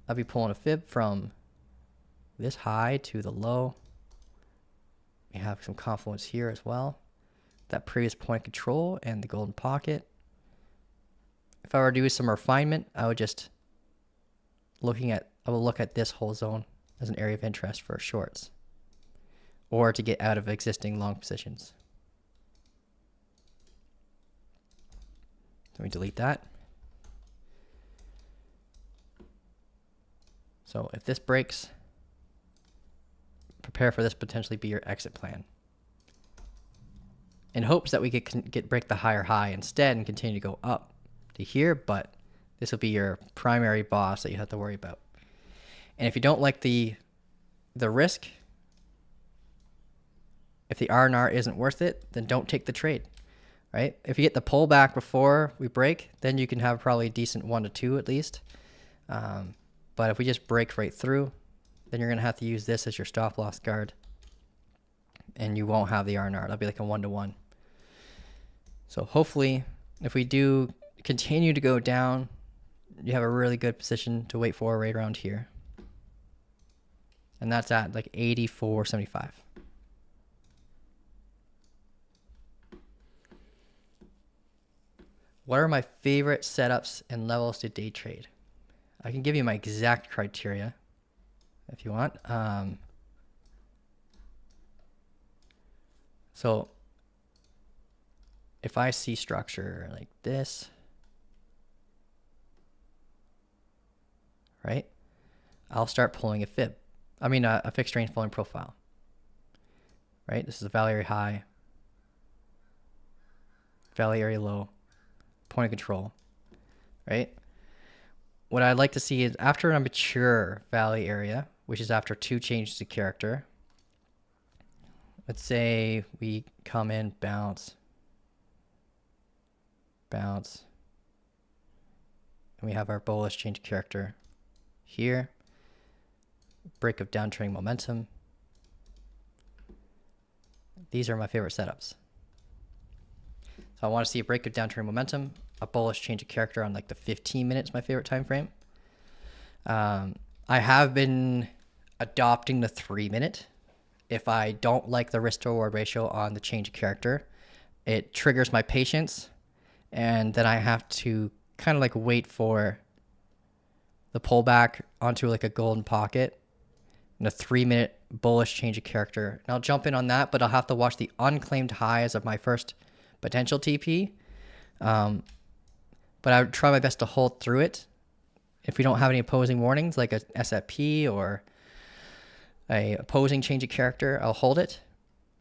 I'll be pulling a fib from this high to the low. We have some confluence here as well. That previous point of control and the golden pocket. If I were to do some refinement, I would just I will look at this whole zone as an area of interest for shorts, or to get out of existing long positions. Let me delete that. So if this breaks, prepare for this potentially be your exit plan, in hopes that we could break the higher high instead and continue to go up to here, but this will be your primary boss that you have to worry about. And if you don't like the risk, if the R&R isn't worth it, then don't take the trade, right? If you get the pullback before we break, then you can have probably a decent 1 to 2 at least. But if we just break right through, then you're going to have to use this as your stop loss guard, and you won't have the R&R. That'll be like a 1 to 1. So hopefully, if we do continue to go down, you have a really good position to wait for right around here. And that's at like 84.75. What are my favorite setups and levels to day trade? I can give you my exact criteria if you want. So if I see structure like this, right, I'll start pulling a fib. I mean a fixed range falling profile. Right, this is a valley area high, valley area low, point of control, right? What I'd like to see is after a mature valley area, which is after 2 changes of character. Let's say we come in, bounce, and we have our bullish change of character here. Break of downtrending momentum. These are my favorite setups. So I want to see a break of downtrending momentum, a bullish change of character on like the 15 minutes, my favorite time frame. I have been adopting the 3-minute. If I don't like the risk to reward ratio on the change of character, it triggers my patience, and then I have to kind of like wait for the pullback onto like a golden pocket and a 3-minute bullish change of character. And I'll jump in on that, but I'll have to watch the unclaimed highs of my first potential TP. But I would try my best to hold through it. If we don't have any opposing warnings, like a SFP or a opposing change of character, I'll hold it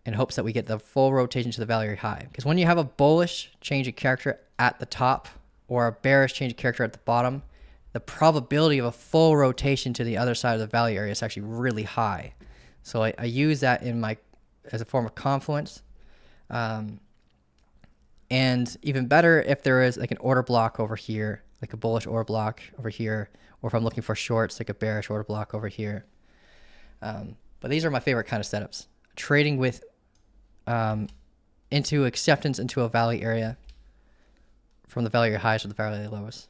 in hopes that we get the full rotation to the value area high. Because when you have a bullish change of character at the top or a bearish change of character at the bottom, the probability of a full rotation to the other side of the value area is actually really high. So I use that as a form of confluence. And even better if there is like an order block over here, like a bullish order block over here, or if I'm looking for shorts, like a bearish order block over here. But these are my favorite kind of setups. Trading with into acceptance into a value area from the value area highs to the value area lows.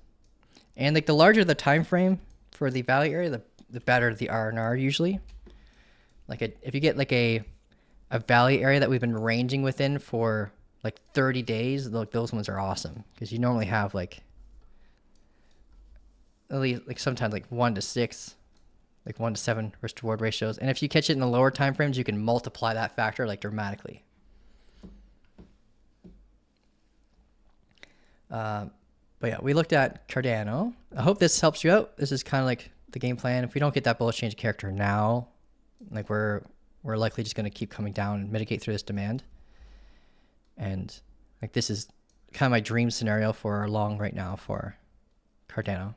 And like the larger the time frame for the value area, the better the R&R usually. Like if you get like a value area that we've been ranging within for like 30 days, like those ones are awesome because you normally have like at least like sometimes like 1 to 6, like 1 to 7 risk to reward ratios. And if you catch it in the lower time frames, you can multiply that factor like dramatically. But yeah, we looked at Cardano. I hope this helps you out. This is kind of like the game plan. If we don't get that bullish change of character now, like we're likely just going to keep coming down and mitigate through this demand. And like this is kind of my dream scenario for our long right now for Cardano.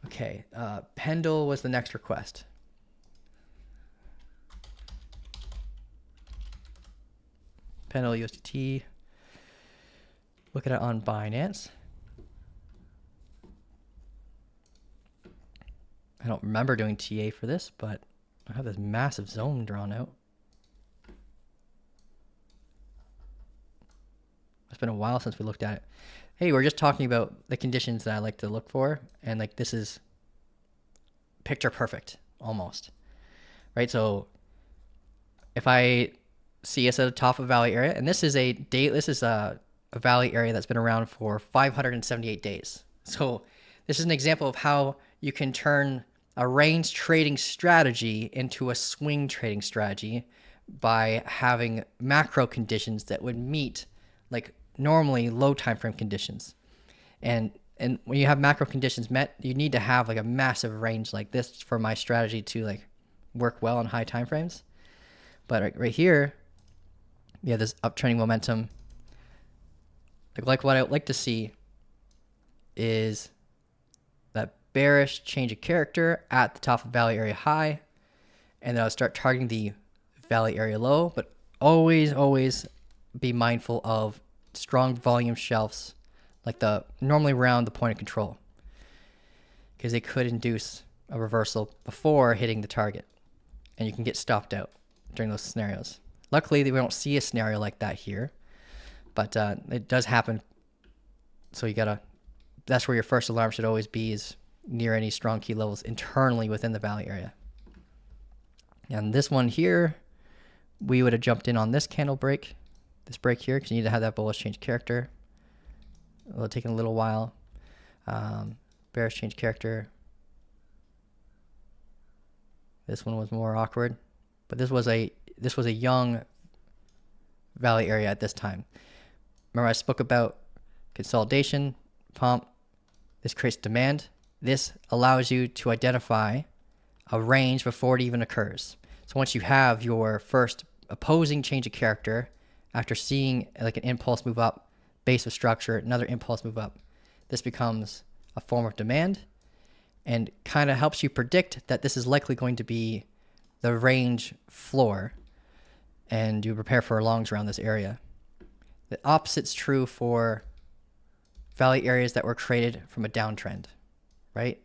Okay, Pendle was the next request. Pendle USDT. Look at it on Binance. I don't remember doing TA for this, but I have this massive zone drawn out. It's been a while since we looked at it. Hey, we're just talking about the conditions that I like to look for, and like this is picture perfect almost, right? So if I see us at the top of valley area, and this is a valley area that's been around for 578 days. So this is an example of how you can turn a range trading strategy into a swing trading strategy by having macro conditions that would meet like normally low time frame conditions. And when you have macro conditions met, you need to have like a massive range like this for my strategy to like work well on high time frames. But right here, we have this uptrending momentum. Like what I would like to see is that bearish change of character at the top of valley area high, and then I'll start targeting the valley area low, but always be mindful of strong volume shelves like normally around the point of control, because they could induce a reversal before hitting the target and you can get stopped out during those scenarios. Luckily we don't see a scenario like that here, but it does happen. So that's where your first alarm should always be, is near any strong key levels internally within the valley area. And this one here, we would have jumped in on this candle break, this break here, because you need to have that bullish change character. It'll take a little while. Bearish change character. This one was more awkward, but this was a young valley area at this time. Remember I spoke about consolidation, pump. This creates demand. This allows you to identify a range before it even occurs. So once you have your first opposing change of character, after seeing like an impulse move up, base of structure, another impulse move up, this becomes a form of demand and kind of helps you predict that this is likely going to be the range floor, and you prepare for longs around this area. The opposite's true for valley areas that were created from a downtrend, right?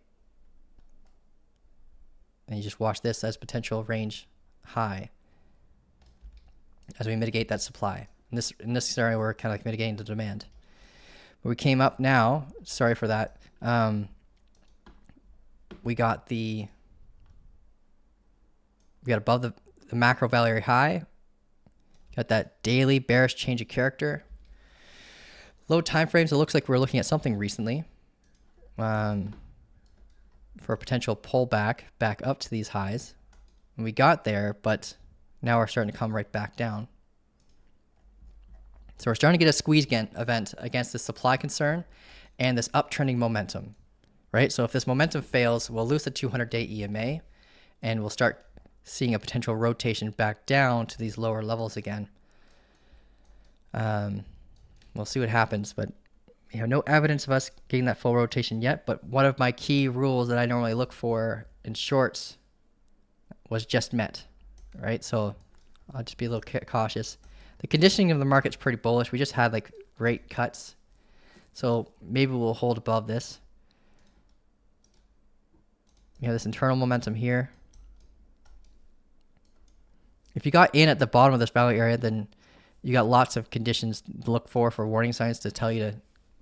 And you just watch this as potential range high as we mitigate that supply. In this scenario, we're kind of like mitigating the demand. But we came up now, sorry for that. We got above the macro valley area high, got that daily bearish change of character. Low time frames, it looks like we're looking at something recently. for a potential pullback back up to these highs. And we got there, but now we're starting to come right back down. So we're starting to get a squeeze event against this supply concern and this uptrending momentum, right? So if this momentum fails, we'll lose the 200-day EMA and we'll start seeing a potential rotation back down to these lower levels again. We'll see what happens, but you know, no evidence of us getting that full rotation yet. But one of my key rules that I normally look for in shorts was just met, right? So I'll just be a little cautious. The conditioning of the market's pretty bullish. We just had like rate cuts, so maybe we'll hold above this. You have this internal momentum here. If you got in at the bottom of this value area, then you got lots of conditions to look for warning signs to tell you to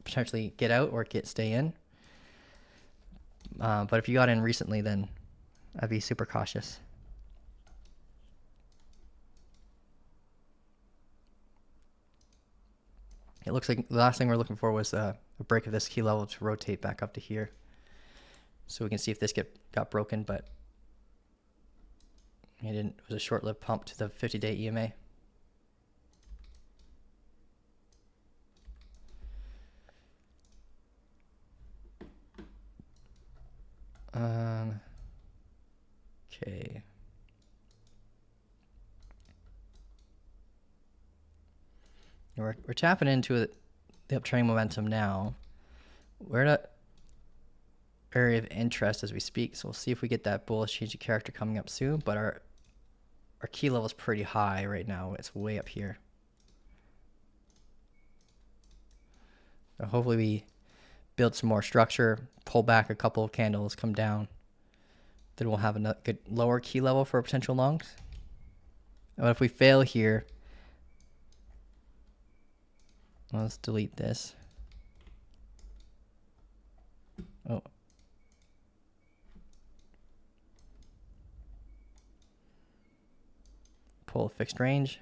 potentially get out or stay in. But if you got in recently, then I'd be super cautious. It looks like the last thing we're looking for was a break of this key level to rotate back up to here. So we can see if this got broken, but it didn't. It was a short-lived pump to the 50-day EMA. Okay. We're tapping into the uptrending momentum now. We're at an area of interest as we speak, so we'll see if we get that bullish change of character coming up soon. But our key level is pretty high right now. It's way up here. So hopefully we build some more structure, pull back a couple of candles, come down. Then we'll have a good lower key level for potential longs. And if we fail here, let's delete this. Oh. Pull a fixed range.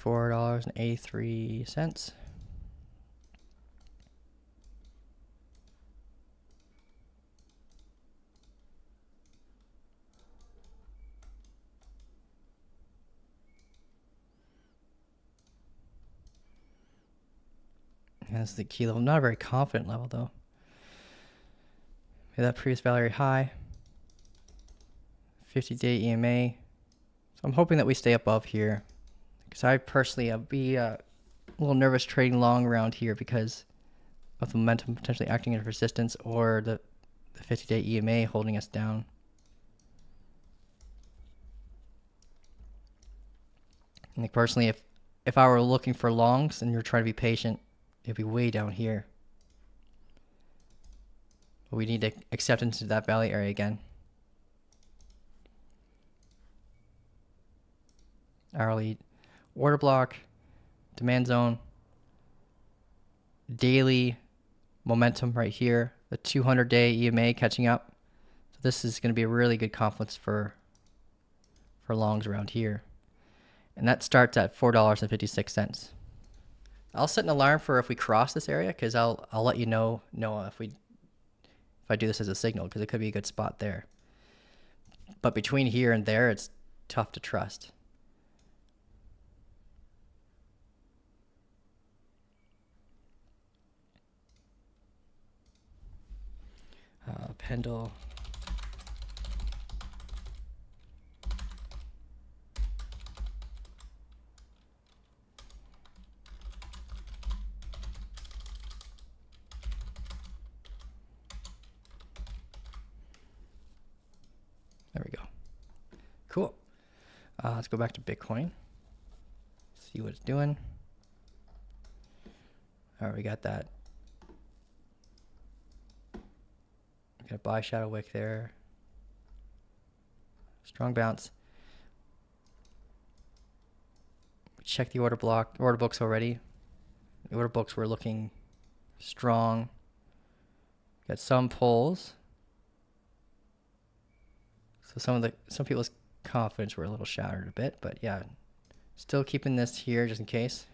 $4.83. That's the key level. Not a very confident level though. That previous value high. 50-day EMA. So I'm hoping that we stay above here. Because I personally I'll be a little nervous trading long around here because of the momentum potentially acting as resistance or the 50-day EMA holding us down. I think personally, if I were looking for longs and you're trying to be patient, it'd be way down here. But we need to accept into that value area again. Hourly order block, demand zone, daily momentum right here, the 200-day EMA catching up. So this is going to be a really good confluence for longs around here. And that starts at $4.56. I'll set an alarm for if we cross this area because I'll let you know if I do this as a signal because it could be a good spot there. But between here and there, it's tough to trust. Pendle. There we go. Cool. Let's go back to Bitcoin. See what it's doing. All right, we got that. Got a buy shadow wick there. Strong bounce. Check the order books already. The order books were looking strong. Got some pulls. So some people's confidence were a little shattered a bit, but yeah, still keeping this here just in case.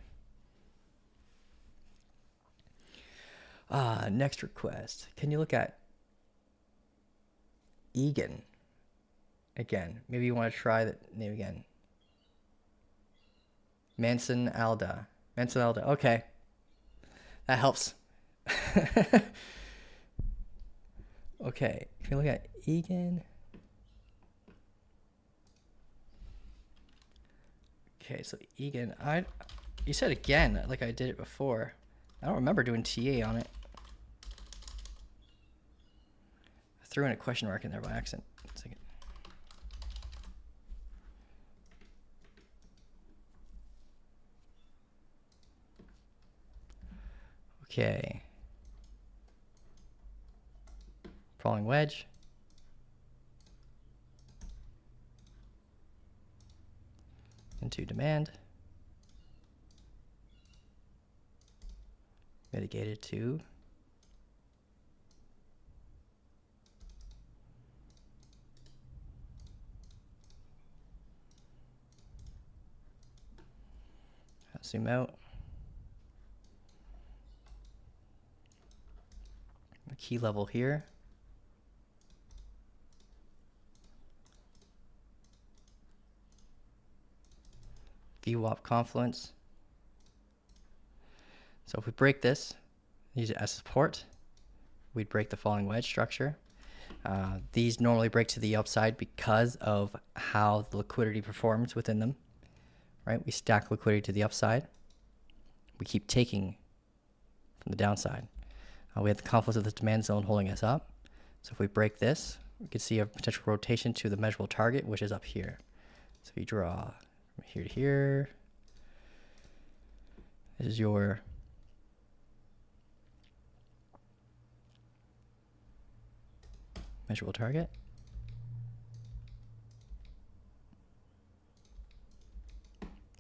Next request. Can you look at Egan again? Maybe you want to try that name again. Manson Alda. Okay, that helps. Okay, if you look at Egan. Okay, so Egan, you said again, like I did it before. I don't remember doing TA on it. I threw in a question mark in there by accident. Okay. Falling wedge. Into demand. Mitigated to zoom out. The key level here. VWAP confluence. So if we break this, use it as support, we'd break the falling wedge structure. These normally break to the upside because of how the liquidity performs within them, right? We stack liquidity to the upside. We keep taking from the downside. We have the confluence of this demand zone holding us up. So if we break this, we can see a potential rotation to the measurable target, which is up here. So if you draw from here to here, this is your measurable target.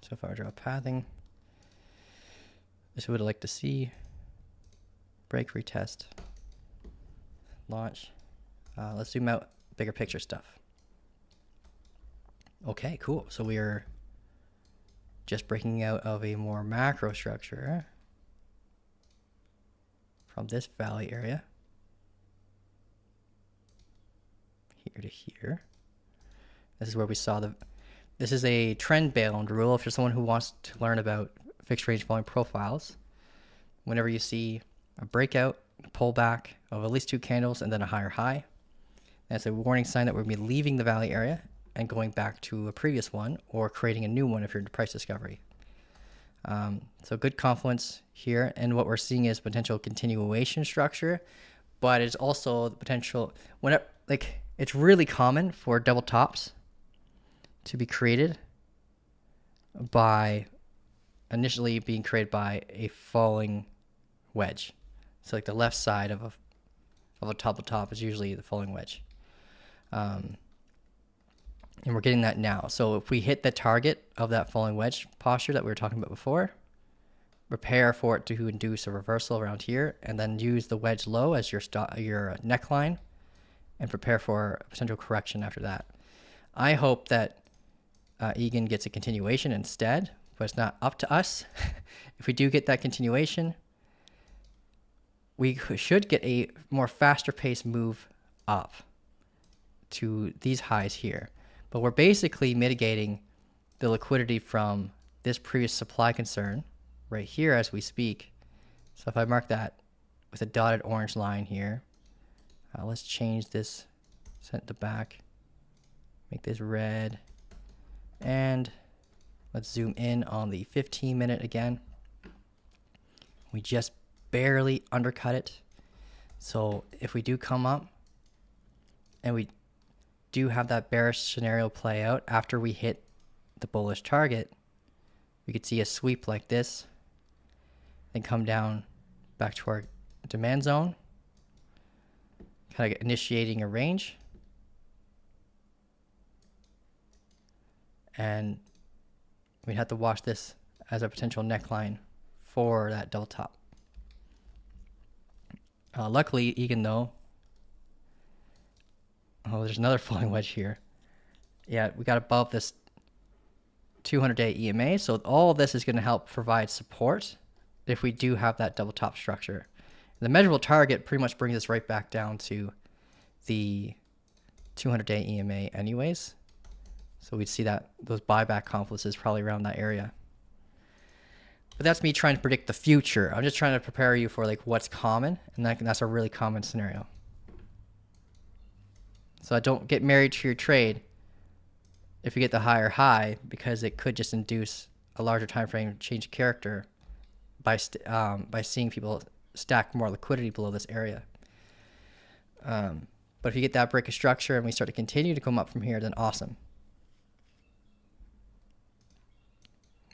So if I were to draw pathing, this is what I'd like to see. Break, retest, launch. Let's zoom out, bigger picture stuff. Okay, cool. So we are just breaking out of a more macro structure from this valley area here to here. This is where we saw this is a trend bound rule. If you're someone who wants to learn about fixed range volume profiles, whenever you see a breakout, pullback of at least 2 candles and then a higher high, that's a warning sign that we're going to be leaving the valley area and going back to a previous one or creating a new one if you're in price discovery. So good confluence here, and what we're seeing is potential continuation structure, but it's also the potential it's really common for double tops to be created by initially being created by a falling wedge. So like the left side of a top is usually the falling wedge. And we're getting that now. So if we hit the target of that falling wedge posture that we were talking about before, prepare for it to induce a reversal around here, and then use the wedge low as your neckline, and prepare for a potential correction after that. I hope that Egan gets a continuation instead, but it's not up to us. If we do get that continuation, we should get a more faster pace move up to these highs here. But we're basically mitigating the liquidity from this previous supply concern right here as we speak. So if I mark that with a dotted orange line here, let's change this, set the back, make this red, and let's zoom in on the 15-minute again. We just barely undercut it. So if we do come up and we do have that bearish scenario play out after we hit the bullish target, we could see a sweep like this, then come down back to our demand zone, kind of initiating a range, and we'd have to watch this as a potential neckline for that double top. Luckily, Egan though. Oh, there's another falling wedge here. Yeah, we got above this 200-day EMA, so all this is going to help provide support if we do have that double top structure. The measurable target pretty much brings us right back down to the 200-day EMA anyways. So we'd see that those buyback confluences probably around that area. But that's me trying to predict the future. I'm just trying to prepare you for like what's common, and that's a really common scenario. So don't get married to your trade if you get the higher high, because it could just induce a larger time frame change of character by seeing people stack more liquidity below this area. But if you get that break of structure and we start to continue to come up from here, then awesome.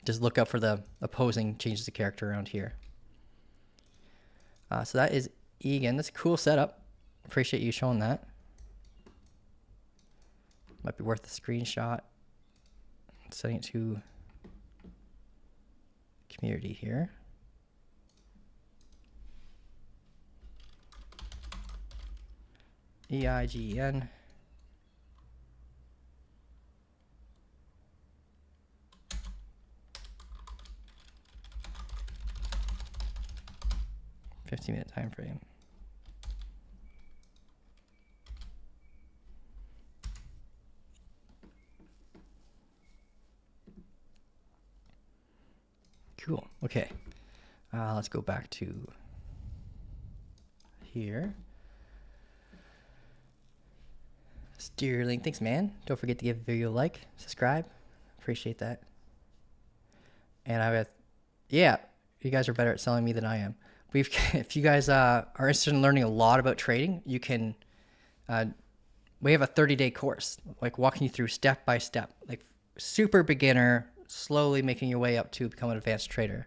Just look out for the opposing changes of character around here. So that is Egan. That's a cool setup. Appreciate you showing that. Might be worth a screenshot. Setting it to community here. EIGN. $15-minute time frame. Cool. Okay. Let's go back to here. Steerling, thanks, man. Don't forget to give the video a like, subscribe. Appreciate that. And yeah, you guys are better at selling me than I am. If you guys are interested in learning a lot about trading, you can. We have a 30-day course, like walking you through step by step, like super beginner, slowly making your way up to become an advanced trader.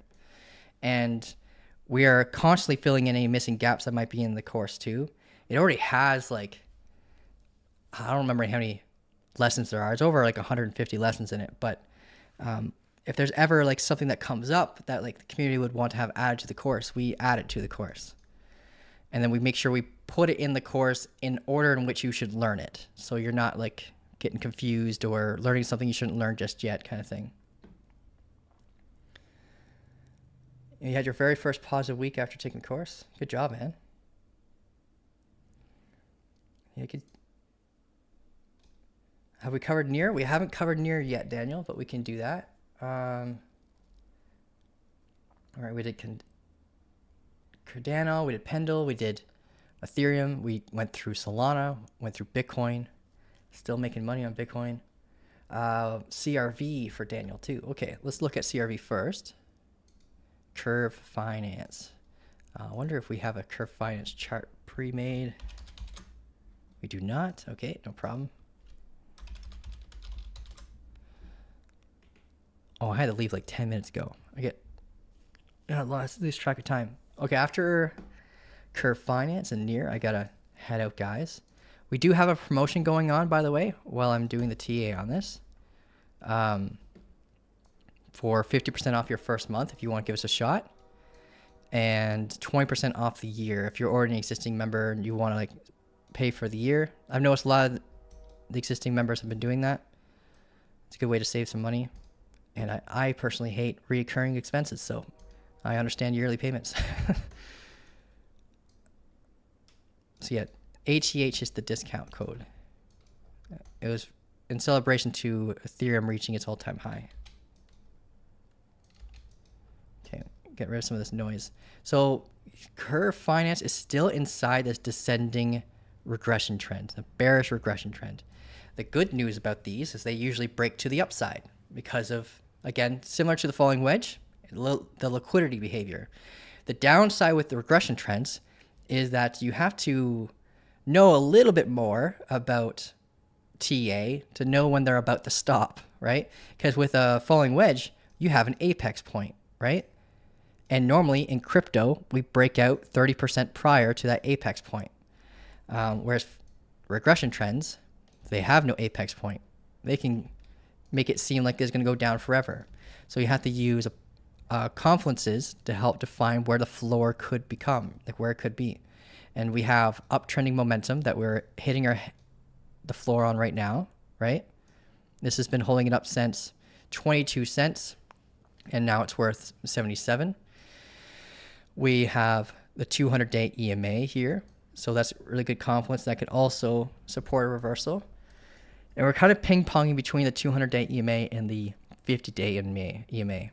And we are constantly filling in any missing gaps that might be in the course too. It already has like, I don't remember how many lessons there are. It's over like 150 lessons in it. But if there's ever like something that comes up that like the community would want to have added to the course, we add it to the course. And then we make sure we put it in the course in order in which you should learn it. So you're not like getting confused or learning something you shouldn't learn just yet kind of thing. And you had your very first positive week after taking the course. Good job, man. Yeah, have we covered near? We haven't covered near yet, Daniel, but we can do that. All right, we did Cardano, we did Pendle, we did Ethereum, we went through Solana, went through Bitcoin, still making money on Bitcoin. CRV for Daniel too. Okay, let's look at CRV first. Curve Finance. I wonder if we have a Curve Finance chart pre-made. We do not. Okay, no problem. Oh, I had to leave like 10 minutes ago. I lost lose track of time. Okay, after Curve Finance and Near, I gotta head out, guys. We do have a promotion going on, by the way, while I'm doing the TA on this. For 50% off your first month if you want to give us a shot, and 20% off the year if you're already an existing member and you want to like pay for the year. I've noticed a lot of the existing members have been doing that. It's a good way to save some money. And I personally hate recurring expenses, so I understand yearly payments. So yeah, ATH is the discount code. It was in celebration to Ethereum reaching its all-time high. Okay, get rid of some of this noise. So Curve Finance is still inside this descending regression trend, the bearish regression trend. The good news about these is they usually break to the upside because of, again, similar to the falling wedge, the liquidity behavior. The downside with the regression trends is that you have to know a little bit more about TA to know when they're about to stop, right? Because with a falling wedge, you have an apex point, right? And normally in crypto, we break out 30% prior to that apex point. Whereas regression trends, they have no apex point. They can make it seem like it's going to go down forever. So you have to use confluences to help define where the floor could become, like where it could be. And we have uptrending momentum that we're hitting the floor on right now, right? This has been holding it up since 22 cents, and now it's worth 77. We have the 200-day EMA here, so that's really good confluence that could also support a reversal. And we're kind of ping-ponging between the 200-day EMA and the 50-day EMA.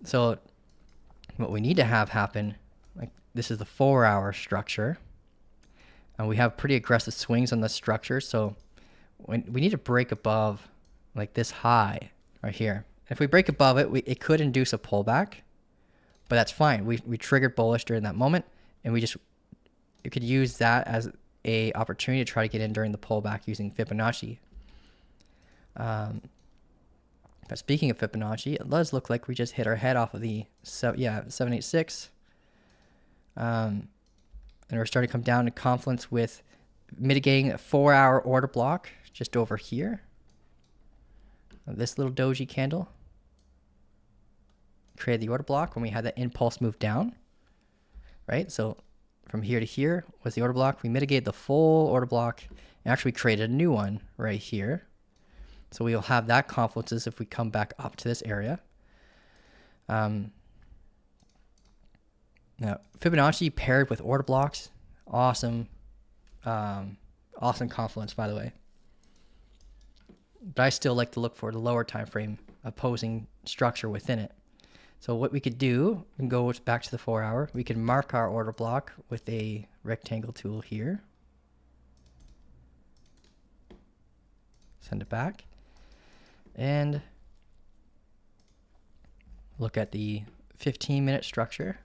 So what we need to have happen, like this is the 4-hour structure, and we have pretty aggressive swings on the structure, so we need to break above like this high right here. If we break above it, it could induce a pullback, but that's fine. We triggered bullish during that moment, and you could use that as a opportunity to try to get in during the pullback using Fibonacci. But speaking of Fibonacci, it does look like we just hit our head off of the 786. And we're starting to come down to confluence with mitigating a 4-hour order block just over here. This little doji candle created the order block when we had that impulse move down, right? So from here to here was the order block. We mitigated the full order block and actually created a new one right here. So we'll have that confluences if we come back up to this area. Now, Fibonacci paired with order blocks, awesome confluence, by the way. But I still like to look for the lower time frame opposing structure within it. So what we could do, we can go back to the 4-hour. We can mark our order block with a rectangle tool here. Send it back. And look at the 15-minute structure.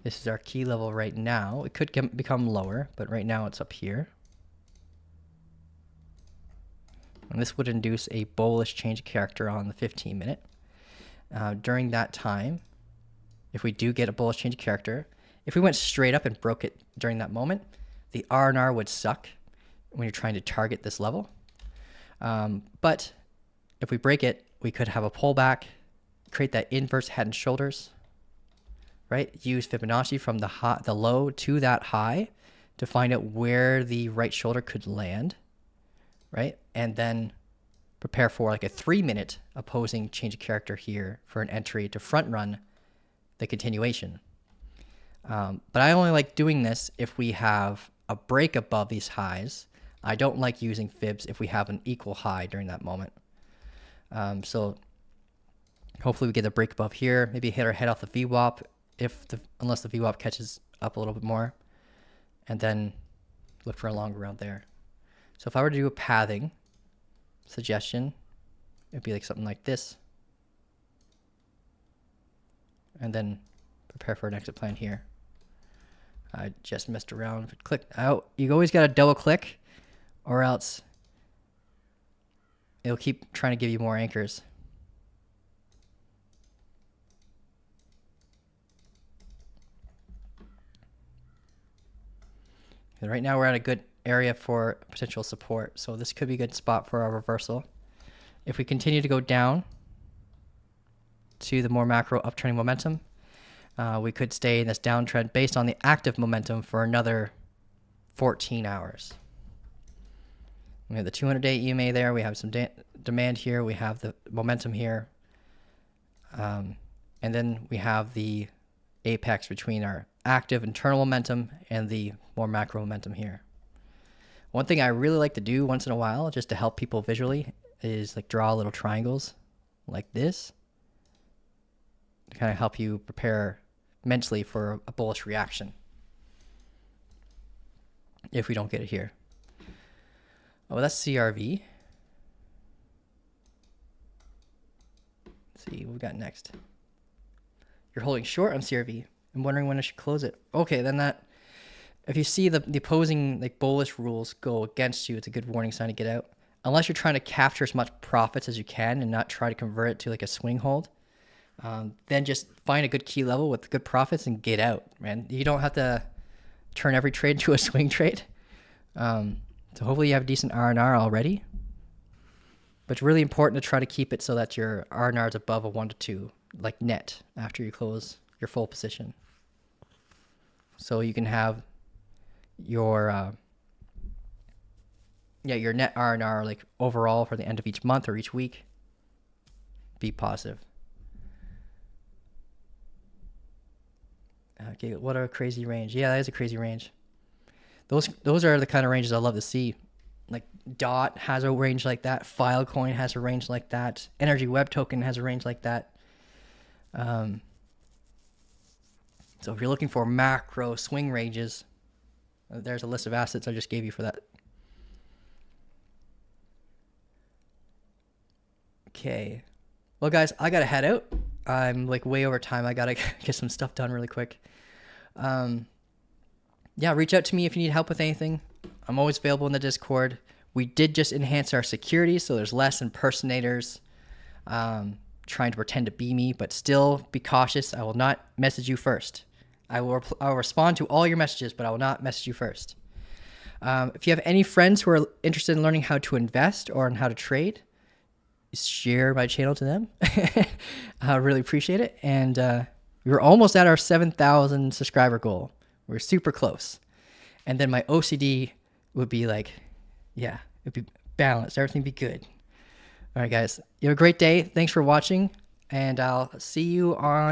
This is our key level right now. It could become lower, but right now it's up here. And this would induce a bullish change of character on the 15-minute. During that time, if we do get a bullish change of character, if we went straight up and broke it during that moment, the R&R would suck when you're trying to target this level. But if we break it, we could have a pullback, create that inverse head and shoulders, right? Use Fibonacci from the low to that high to find out where the right shoulder could land, right? And then prepare for like a 3-minute opposing change of character here for an entry to front run the continuation. But I only like doing this if we have a break above these highs. I don't like using fibs if we have an equal high during that moment. So hopefully we get a break above here, maybe hit our head off the VWAP unless the VWAP catches up a little bit more, and then look for a longer round there. So if I were to do a pathing suggestion, it'd be like something like this. And then prepare for an exit plan here. I just messed around. Click out. You always got to double click, or else it'll keep trying to give you more anchors. And right now we're at a good area for potential support, so this could be a good spot for our reversal. If we continue to go down to the more macro uptrending momentum, we could stay in this downtrend based on the active momentum for another 14 hours. We have the 200-day EMA there. We have some demand here. We have the momentum here. And then we have the apex between our active internal momentum and the more macro momentum here. One thing I really like to do once in a while, just to help people visually, is like draw little triangles like this to kind of help you prepare mentally for a bullish reaction if we don't get it here. Oh, that's CRV. Let's see what we got next. You're holding short on CRV. I'm wondering when I should close it. Okay, then that, if you see the opposing like bullish rules go against you, it's a good warning sign to get out. Unless you're trying to capture as much profits as you can and not try to convert it to like a swing hold, then just find a good key level with good profits and get out, man. You don't have to turn every trade to a swing trade. So hopefully you have decent R&R already. But it's really important to try to keep it so that your R&R is above a 1 to 2. like net after you close your full position. So you can have your your net R&R like overall for the end of each month or each week be positive. Okay, what a crazy range. Yeah, that is a crazy range. Those are the kind of ranges I love to see. Like DOT has a range like that. Filecoin has a range like that. Energy Web Token has a range like that. So if you're looking for macro swing ranges, there's a list of assets I just gave you for that. Okay. Well, guys, I gotta head out. I'm like way over time. I gotta get some stuff done really quick. Yeah, reach out to me if you need help with anything. I'm always available in the Discord. We did just enhance our security, so there's less impersonators trying to pretend to be me, but still be cautious. I will not message you first. I'll respond to all your messages, but I will not message you first. If you have any friends who are interested in learning how to invest or on how to trade, share my channel to them. I really appreciate it. And we're almost at our 7,000 subscriber goal. We're super close. And then my OCD would be like, yeah, it'd be balanced. Everything would be good. All right, guys. You have a great day. Thanks for watching. And I'll see you on